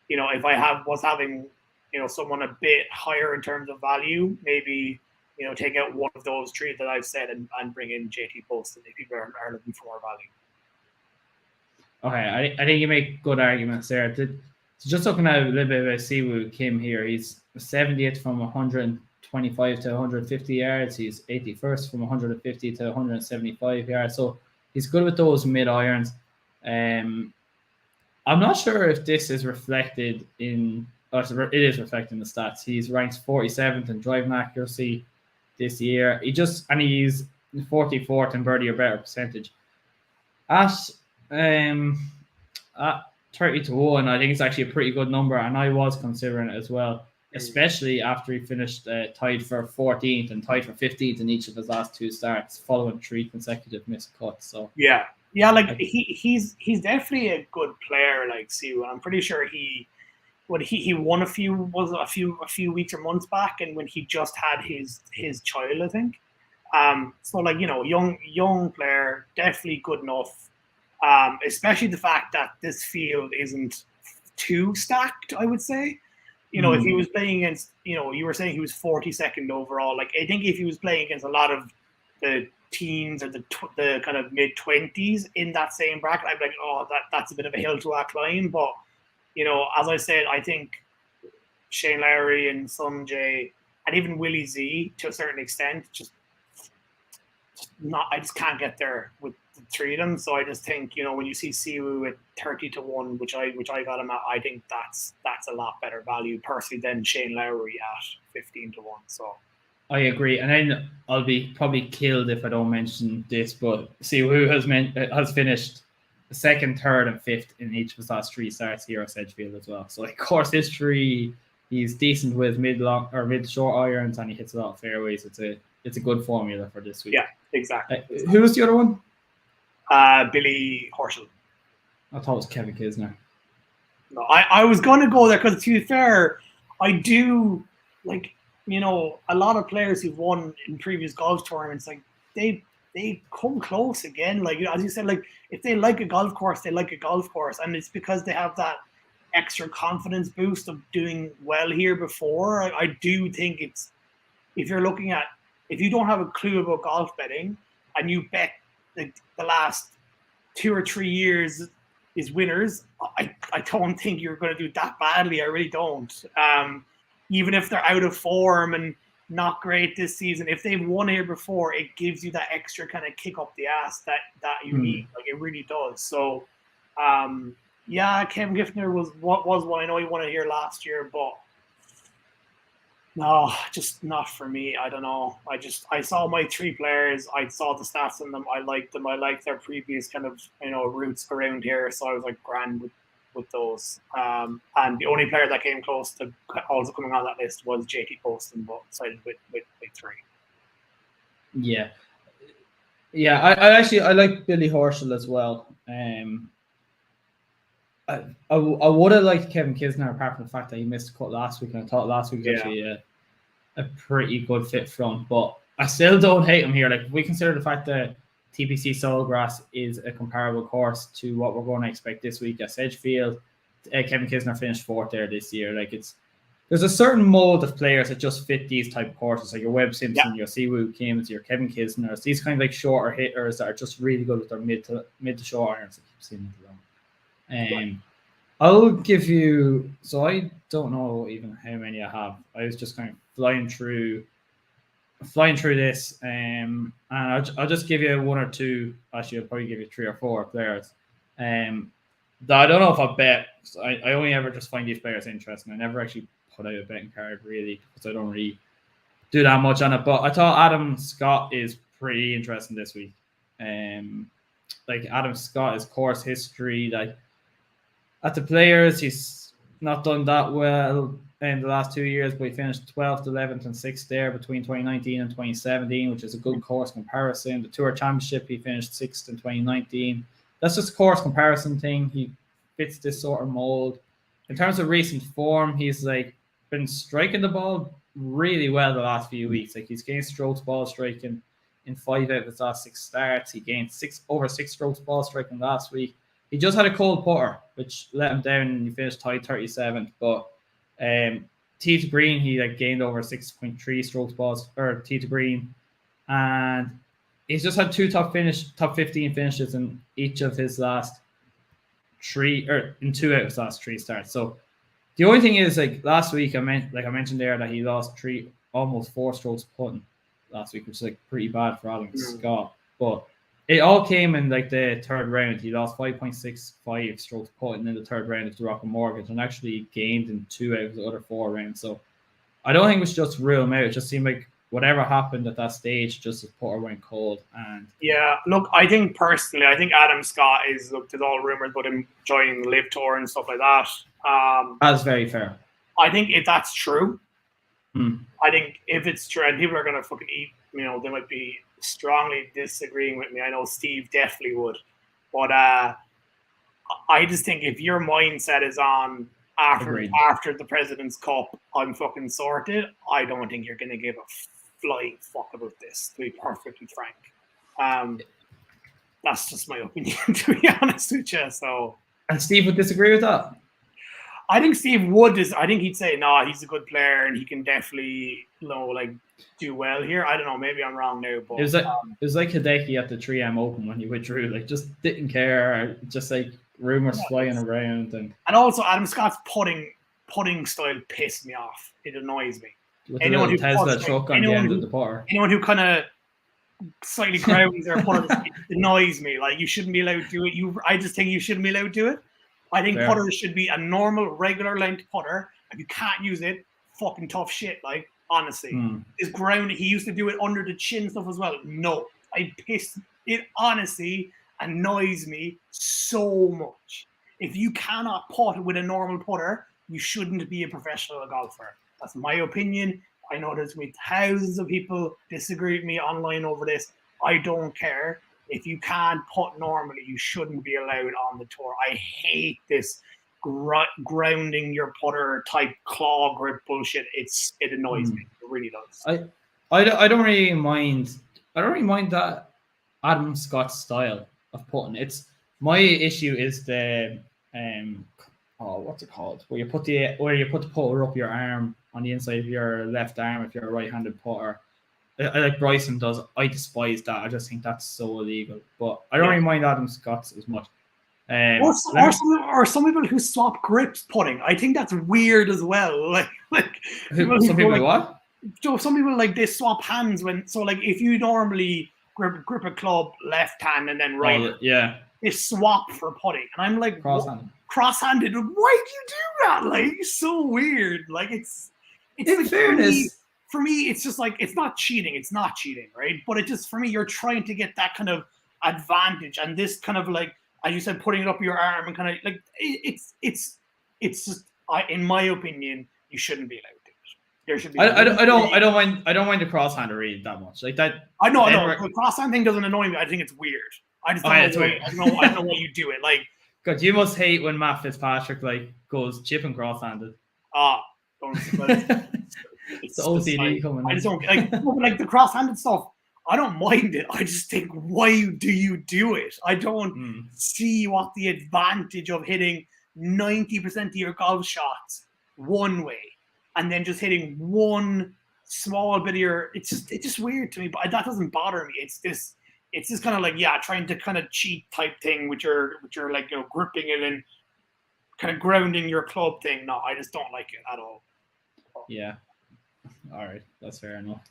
you know, if I was having, you know, someone a bit higher in terms of value, maybe, you know, take out one of those 3 that I've said and bring in JT Poston if people are looking for more value. Okay, I think you make good arguments there. So just looking at a little bit about Siwoo Kim here, he's 70th from 125 to 150 yards. He's 81st from 150 to 175 yards. So he's good with those mid irons. I'm not sure if this is reflected in. It is reflected in the stats. He's ranked 47th in driving accuracy this year. He's 44th in birdie or better percentage. At 30-1, I think it's actually a pretty good number, and I was considering it as well, especially after he finished tied for 14th and tied for 15th in each of his last 2 starts, following 3 consecutive missed cuts. So yeah, like he's definitely a good player, like Siwoo. I'm pretty sure he won a few weeks or months back, and when he just had his child, I think. So like, you know, young player, definitely good enough. Especially the fact that this field isn't too stacked, I would say. You know, if he was playing against, you know, you were saying he was 42nd overall. Like, I think if he was playing against a lot of the teens or the kind of mid-20s in that same bracket, I'd be like, oh, that's a bit of a hill to climb. But, you know, as I said, I think Shane Lowry and Sunjay and even Willie Z to a certain extent I just can't get there with the 3 of them. So I just think, you know, when you see Siwoo at 30-1, which I got him at, I think that's a lot better value personally than Shane Lowry at 15-1. So I agree, and then I'll be probably killed if I don't mention this, but Siwoo has finished 2nd, 3rd, and 5th in each of his last 3 starts here at Sedgefield as well. So like course history, he's decent with mid-long or mid-short irons, and he hits a lot of fairways. It's a good formula for this week. Yeah, exactly. Who was the other one? Billy Horschel. I thought it was Kevin Kisner. No, I was going to go there because, to be fair, I do, like, you know, a lot of players who've won in previous golf tournaments, like, they come close again. Like, as you said, like, if they like a golf course, they like a golf course. And it's because they have that extra confidence boost of doing well here before. I do think it's, if you don't have a clue about golf betting and you bet the last 2 or 3 years is winners, I don't think you're going to do that badly. I really don't. Even if they're out of form and not great this season, if they've won here before, it gives you that extra kind of kick up the ass that you need. Like, it really does. So, yeah, Kev Giffner was one. I know he won it here last year, but no, just not for me. I don't know. I saw my 3 players. I saw the stats on them. I liked them. I liked their previous kind of, you know, roots around here. So I was like grand with those. And the only player that came close to also coming on that list was JT Poston, but sided with 3. Yeah. Yeah, I like Billy Horschel as well. I would have liked Kevin Kisner, apart from the fact that he missed a cut last week, and I thought last week was actually a pretty good fit for him. But I still don't hate him here. Like, if we consider the fact that TPC Sawgrass is a comparable course to what we're going to expect this week at Sedgefield, Kevin Kisner finished 4th there this year. Like, there's a certain mold of players that just fit these type of courses, like your Webb Simpson, your Siwoo Kims, your Kevin Kisners, these kind of like shorter hitters that are just really good with their mid to short irons. I keep seeing it. I'll give you. So I don't know even how many I have. I was just kind of flying through this, and I'll just give you 1 or 2. Actually, I'll probably give you 3 or 4 players. That I don't know if I bet. I only ever just find these players interesting. I never actually put out a betting card really, because I don't really do that much on it. But I thought Adam Scott is pretty interesting this week. Like, Adam Scott, his course history, like, at the Players, he's not done that well in the last 2 years, but he finished 12th, 11th, and 6th there between 2019 and 2017, which is a good course comparison. The Tour Championship, he finished 6th in 2019. That's just a course comparison thing. He fits this sort of mold. in terms of recent form, he's like been striking the ball really well the last few weeks. Like he's gained strokes ball striking in 5 out of his last 6 starts. He gained over 6 strokes ball striking last week. He just had a cold putter, which let him down, and he finished tied 37th. But tee to green, he like gained over 6.3 strokes balls or tee to green, and he's just had 2 top 15 finishes in each of his last 3, or in 2 out of his last 3 starts. So the only thing is, like last week, I mentioned there that he lost almost 4 strokes putting last week, which is like pretty bad for Adam Scott. But it all came in like the third round. He lost 5.65 strokes putting in the third round of the Rocket Mortgage, and actually gained in 2 out of the other 4 rounds. So I don't think it was just rule him out. It just seemed like whatever happened at that stage, just his putter went cold. And yeah, look, I think Adam Scott is, look, there's all rumors about him joining the Live Tour and stuff like that. That's very fair. I think if that's true, I think if it's true, and people are gonna fucking eat, they might be strongly disagreeing with me. I know Steve definitely would, but I just think if your mindset is on after the President's Cup, I'm fucking sorted, I don't think you're gonna give a flying fuck about this, to be perfectly frank. That's just my opinion, to be honest with you. So, and Steve would disagree with that. I think Steve would. I think he'd say, no, he's a good player and he can definitely, do well here. I don't know. Maybe I'm wrong now, but it was like Hideki at the 3M Open when he withdrew. Like, just didn't care. Just like rumors flying around, and also Adam Scott's putting style pissed me off. It annoys me. With anyone who Tesla truck on the end of the putter. Anyone who kind of slightly grounds their putter, it annoys me. Like, you shouldn't be allowed to do it. I just think you shouldn't be allowed to do it. I think putters should be a normal, regular length putter. If you can't use it, fucking tough shit. Like, honestly, his ground. He used to do it under the chin stuff as well. No, it honestly annoys me so much. If you cannot putt with a normal putter, you shouldn't be a professional golfer. That's my opinion. I know there's going to be thousands of people disagree with me online over this. I don't care. If you can't putt normally, you shouldn't be allowed on the tour. I hate this grounding your putter type claw grip bullshit. It annoys me. It really does. I don't really mind. I don't really mind that Adam Scott style of putting. It's my issue is the what's it called? Where you put the putter up your arm on the inside of your left arm if you're a right-handed putter. Like Bryson does. I despise that. I just think that's so illegal. But I don't really mind Adam Scott's as much. Or some people who swap grips putting. I think that's weird as well. Some people like they swap hands if you normally grip a club left hand and then right, they swap for putting, and I'm like, cross-handed. Why do you do that? Like, it's so weird. Like, it's in like, fairness. For me, it's just like, it's not cheating. It's not cheating, right? But it just, for me, you're trying to get that kind of advantage, and this kind of like, as you said, putting it up your arm and kind of like, it's just, in my opinion, you shouldn't be allowed to do it. There should be. I don't mind the cross-hander really that much. Like that. I know. The cross-hand thing doesn't annoy me. I think it's weird. I just don't know why you do it. Like, God, you must hate when Matt Fitzpatrick like goes chipping cross-handed. Don't. It's the OCD coming. I just don't like the cross-handed stuff. I don't mind it. I just think, why do you do it? I don't see what the advantage of hitting 90% of your golf shots one way and then just hitting one small bit of your. It's just weird to me, but that doesn't bother me. It's just kind of like, trying to kind of cheat type thing, which are like, gripping it and kind of grounding your club thing. No, I just don't like it at all. Yeah. All right, that's fair enough.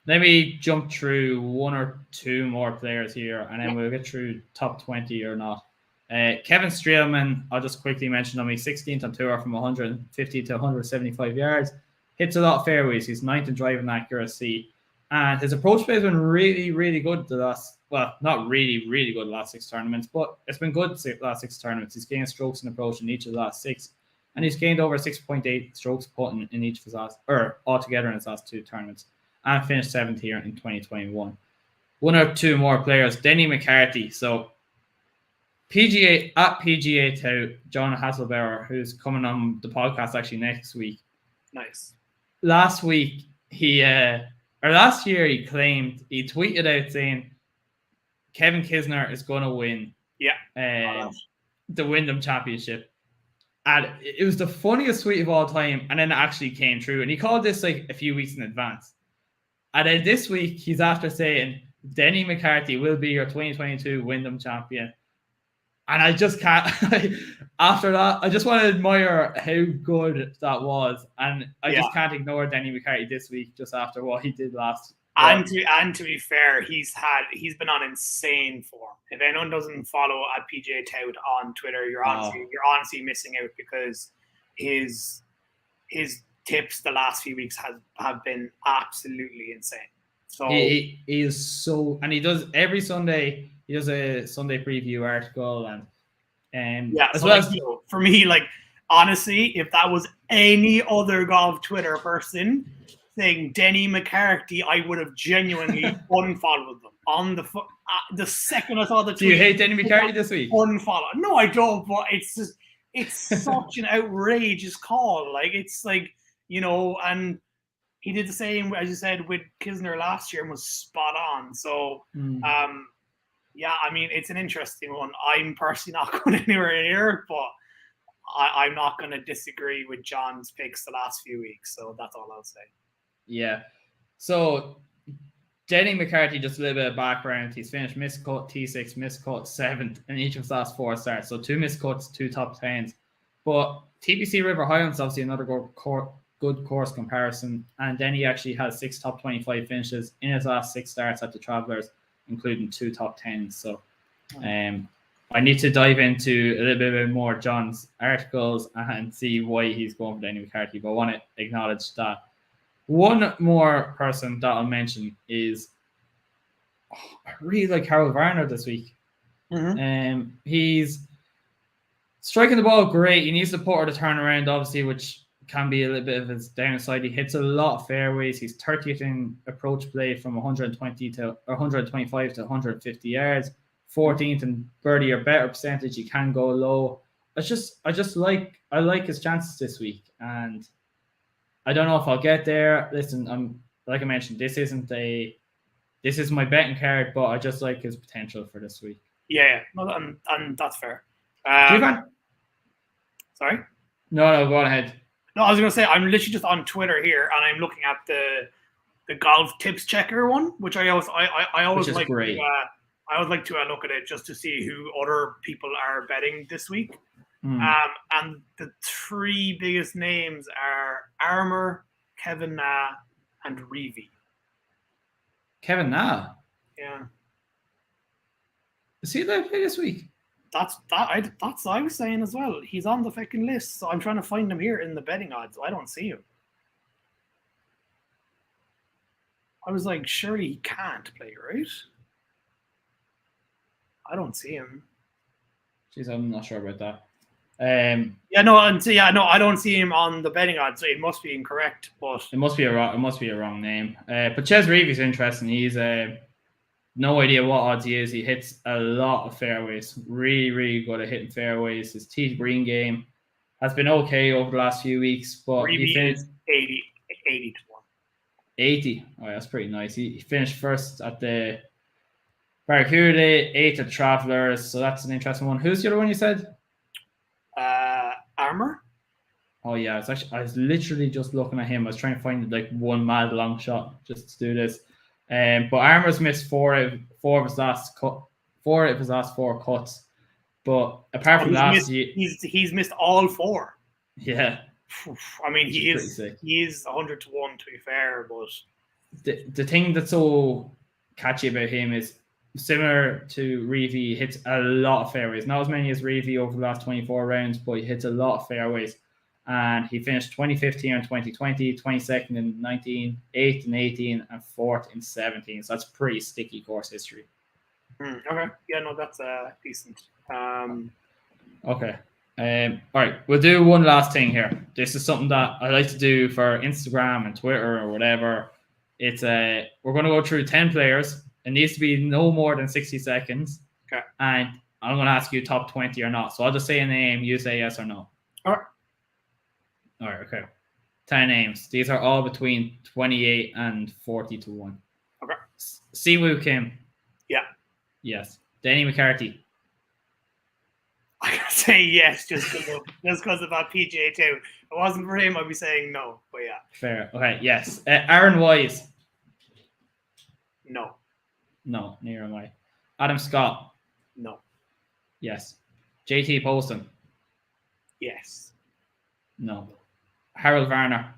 Let me jump through 1 or 2 more players here, and then we'll get through top 20 or not. Kevin Streelman, I'll just quickly mention him. He's 16th on tour from 150 to 175 yards. Hits a lot of fairways. He's 9th in driving accuracy. And his approach play has been really, really good not really, really good the last 6 tournaments, but it's been good the last 6 tournaments. He's gained strokes and approach in each of the last 6. And he's gained over 6.8 strokes putting in each of his altogether in his last 2 tournaments, and finished 7th here in 2021. 1 or 2 more players. Denny McCarthy. So PGATout, John Hasselbauer, who's coming on the podcast actually next week. Nice. Last week, last year, he tweeted out saying Kevin Kisner is going to win the Wyndham Championship. And it was the funniest tweet of all time. And then it actually came true. And he called this like a few weeks in advance. And then this week, he's after saying Denny McCarthy will be your 2022 Wyndham champion. And I just can't, after that, I just want to admire how good that was. And I just can't ignore Denny McCarthy this week just after what he did last. And to be fair, he's been on insane form. If anyone doesn't follow at PGATout on Twitter, you're honestly missing out, because his tips the last few weeks have been absolutely insane. So he is so, and he does every Sunday. He does a Sunday preview article, and for me, like, honestly, if that was any other golf Twitter person saying Denny McCarthy, I would have genuinely unfollowed them on the second I saw the tweet. Do you hate Denny McCarthy this week? Unfollow? No, I don't. But it's such an outrageous call. Like, it's like, and he did the same, as you said, with Kisner last year and was spot on. So, yeah, I mean, it's an interesting one. I'm personally not going anywhere near it, but I'm not going to disagree with John's picks the last few weeks. So that's all I'll say. Yeah. So Denny McCarthy, just a little bit of background. He's finished miscut T6, miscut 7th in each of his last 4 starts. So 2 miscuts, 2 top 10s. But TPC River Highlands, obviously another good course comparison. And Denny actually has 6 top 25 finishes in his last 6 starts at the Travelers, including 2 top 10s. So I need to dive into a little bit more John's articles and see why he's going for Denny McCarthy. But I want to acknowledge that. One more person that I'll mention is I really like Harold Varner this week. He's striking the ball great. He needs the putter to turn around, obviously, which can be a little bit of his downside. He hits a lot of fairways. He's 30th in approach play from 125 to 150 yards, 14th in birdie or better percentage. He can go low. I like his chances this week, and I don't know if I'll get there. Listen, like I mentioned, this is my betting card, but I just like his potential for this week. Yeah, no, and that's fair. Sorry? No, go on ahead. No, I was going to say, I'm literally just on Twitter here, and I'm looking at the golf tips checker one, which I always like. Great. I always like to look at it just to see who other people are betting this week. And the 3 biggest names are Armour, Kevin Na, and Reevy. Kevin Na? Yeah. Is he allowed to play this week? That's what I was saying as well. He's on the fucking list, so I'm trying to find him here in the betting odds. I don't see him. I was like, surely he can't play, right? I don't see him. Jeez, I'm not sure about that. I don't see him on the betting odds. So it must be incorrect, but it must be a wrong name. But Ches Reevy's interesting. He's no idea what odds he is. He hits a lot of fairways. Really, really good at hitting fairways. His tee green game has been okay over the last few weeks, but he finished 80 to 1. 80. Oh, that's pretty nice. He finished first at the Barracuda, 8th at Travelers. So that's an interesting one. Who's the other one you said? Armour. Oh yeah, I was literally just looking at him. I was trying to find like one mad long shot just to do this. But Armour's missed four of his last 4 cuts. But apart from last year, he's missed all 4. Yeah. I mean, he is 100 to 1 to be fair, but the thing that's so catchy about him is similar to Reevy, he hits a lot of fairways. Not as many as Reevy over the last 24 rounds, but he hits a lot of fairways. And he finished 25th here in 2020, 22nd in 19, 8th in 18, and 4th in 17. So that's pretty sticky course history. Okay. Yeah, no, that's decent. Okay. All right. We'll do one last thing here. This is something that I like to do for Instagram and Twitter or whatever. It's we're going to go through 10 players. It needs to be no more than 60 seconds. Okay. And I'm going to ask you top 20 or not. So I'll just say a name. You say yes or no. All right. All right. Okay. 10 names. These are all between 28 and 40 to 1. Okay. Siwoo Kim. Yeah. Yes. Denny McCarthy. I gotta say yes, just because of that PGA too. If it wasn't for him, I'd be saying no. But yeah. Fair. Okay. Yes. Aaron Wise. No. No. Neither am I. Adam Scott. No. Yes. JT Poston. Yes. No. Harold Varner.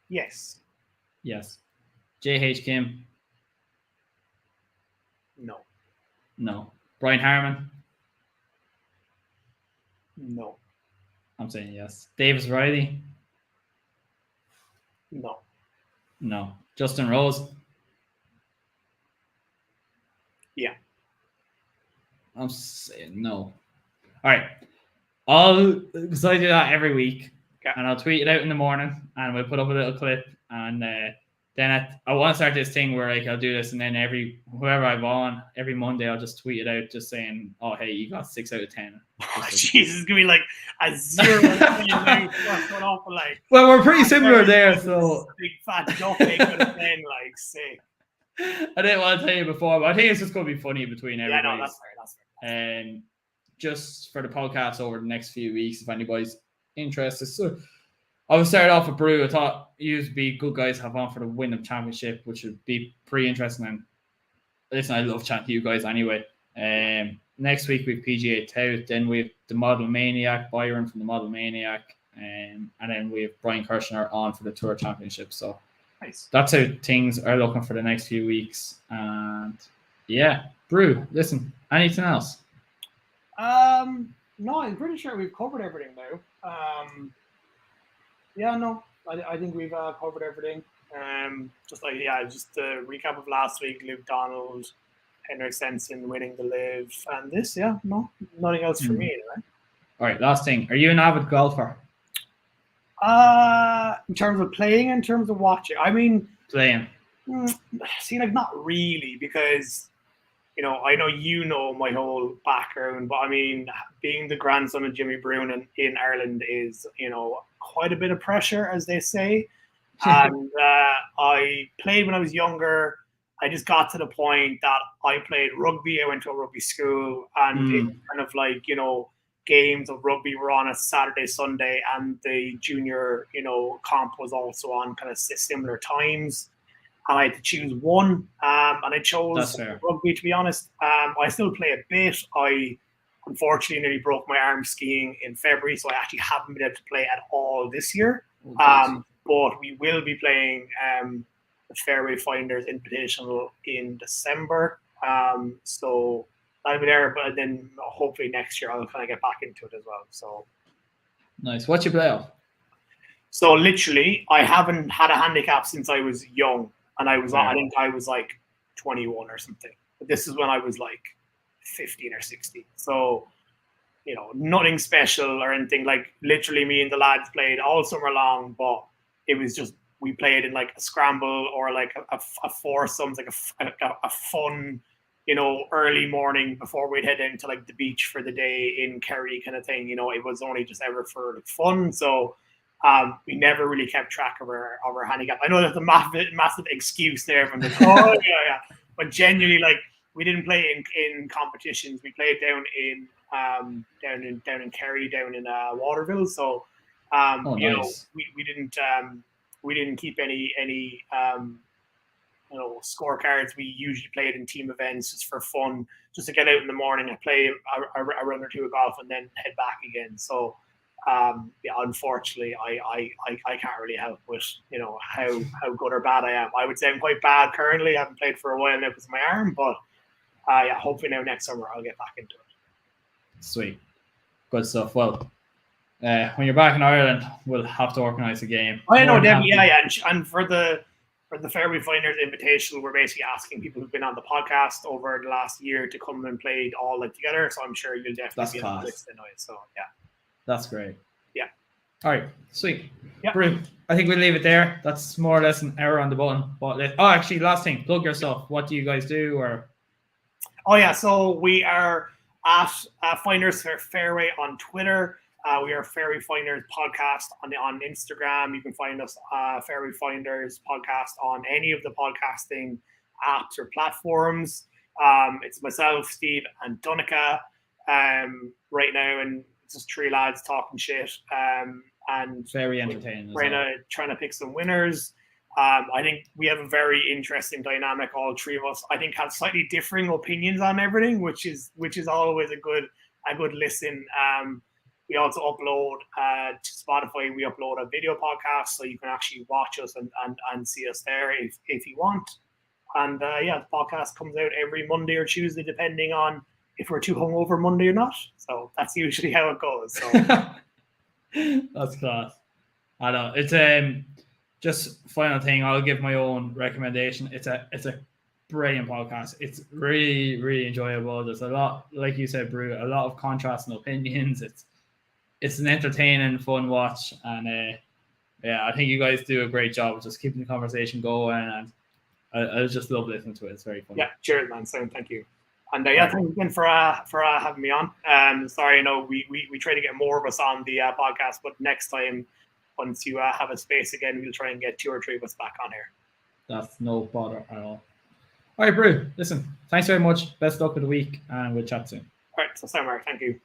Yes. Yes. JH Kim. No. No. Brian Harman. No. I'm saying yes. Davis Riley. No. No. Justin Rose. Yeah. I'm saying no. All right. Because I do that every week. Okay. And I'll tweet it out in the morning and we'll put up a little clip. And then I want to start this thing where like I'll do this and then whoever I've on, every Monday I'll just tweet it out just saying, oh, hey, you got 6 out of 10. Oh, Jesus, it's going to be like a 0 like. Well, we're pretty similar there, so. Big fat duck ain't going to play like sick. I didn't want to tell you before, but I think it's just going to be funny between everybody. Yeah, no, that's fair. And just for the podcast over the next few weeks, if anybody's interested. So I would start off with Brew. I thought you'd be good guys to have on for the Wyndham Championship, which would be pretty interesting. And listen, I love chatting to you guys anyway. Next week we have PGATout, then we have the Model Maniac, Byron from the Model Maniac, and then we have Brian Kirshner on for the Tour Championship. So nice. That's how things are looking for the next few weeks. And yeah, Brew, listen, anything else? No, I'm pretty sure we've covered everything now. Yeah, no, I think we've covered everything. Just a recap of last week: Luke Donald, Henrik Stenson winning the Live, and this, yeah, no, nothing else for me anyway. All right, last thing: are you an avid golfer? In terms of playing, in terms of watching, I mean, playing. See, like not really, because I know my whole background, but I mean, being the grandson of Jimmy Brune in Ireland is, quite a bit of pressure, as they say. And I played when I was younger. I just got to the point that I played rugby. I went to a rugby school, and it kind of like, games of rugby were on a Saturday, Sunday, and the junior, comp was also on kind of similar times. And I had to choose one, and I chose rugby, to be honest. I still play a bit. I unfortunately nearly broke my arm skiing in February, so I actually haven't been able to play at all this year. But we will be playing the Fairway Finders Invitational in December. So I'll be there, but then hopefully next year I'll kind of get back into it as well. So nice. What's your playoff? So literally, I haven't had a handicap since I was young. And I think I was like 21 or something. But this is when I was like 15 or 16. So, nothing special or anything. Like literally me and the lads played all summer long, but it was just, we played in like a scramble or like a foursomes, like a fun, early morning before we'd head into like the beach for the day in Kerry kind of thing. It was only just ever for fun. So, we never really kept track of our handicap. I know that's a massive excuse there from the but genuinely, like, we didn't play in competitions. We played down in Kerry, down in Waterville. So nice. we didn't keep any scorecards. We usually played in team events just for fun, just to get out in the morning and play a round or two of golf and then head back again. So unfortunately, I can't really help with how good or bad I am. I would say I'm quite bad currently. I haven't played for a while now because of my arm, but hopefully now next summer I'll get back into it. Sweet, good stuff. Well, when you're back in Ireland, we'll have to organise a game. I know, definitely, yeah. And for the Fairway Finders Invitational, we're basically asking people who've been on the podcast over the last year to come and play it all together. So I'm sure you'll definitely be on the list anyway. So yeah. That's great. Yeah. All right. Sweet. Yeah. Brilliant. I think we'll leave it there. That's more or less an hour on the button. But actually, last thing, plug yourself. What do you guys do? Or oh yeah, so we are at Finders for Fairway on Twitter. We are Fairway Finders podcast on Instagram. You can find us Fairway Finders podcast on any of the podcasting apps or platforms. It's myself, Steve, and Donica right now, and it's just three lads talking shit. And very entertaining. Trying to pick some winners. I think we have a very interesting dynamic. All three of us, I think, have slightly differing opinions on everything, which is always a good listen. We also upload to Spotify. We upload a video podcast, so you can actually watch us and see us there if you want. And the podcast comes out every Monday or Tuesday, depending on if we're too hungover Monday or not. So that's usually how it goes. So. That's class. I know. It's just final thing. I'll give my own recommendation. It's a brilliant podcast. It's really, really enjoyable. There's a lot, like you said, Brew, a lot of contrasting opinions. It's an entertaining, fun watch, and I think you guys do a great job of just keeping the conversation going, and I just love listening to it. It's very fun. Yeah, cheers, man. So thank you. And thanks again for having me on. Sorry, I know we try to get more of us on the podcast, but next time, once you have a space again, we'll try and get 2 or 3 of us back on here. That's no bother at all. All right, Brew. Listen, thanks very much. Best luck with the week, and we'll chat soon. All right, so Mark, thank you.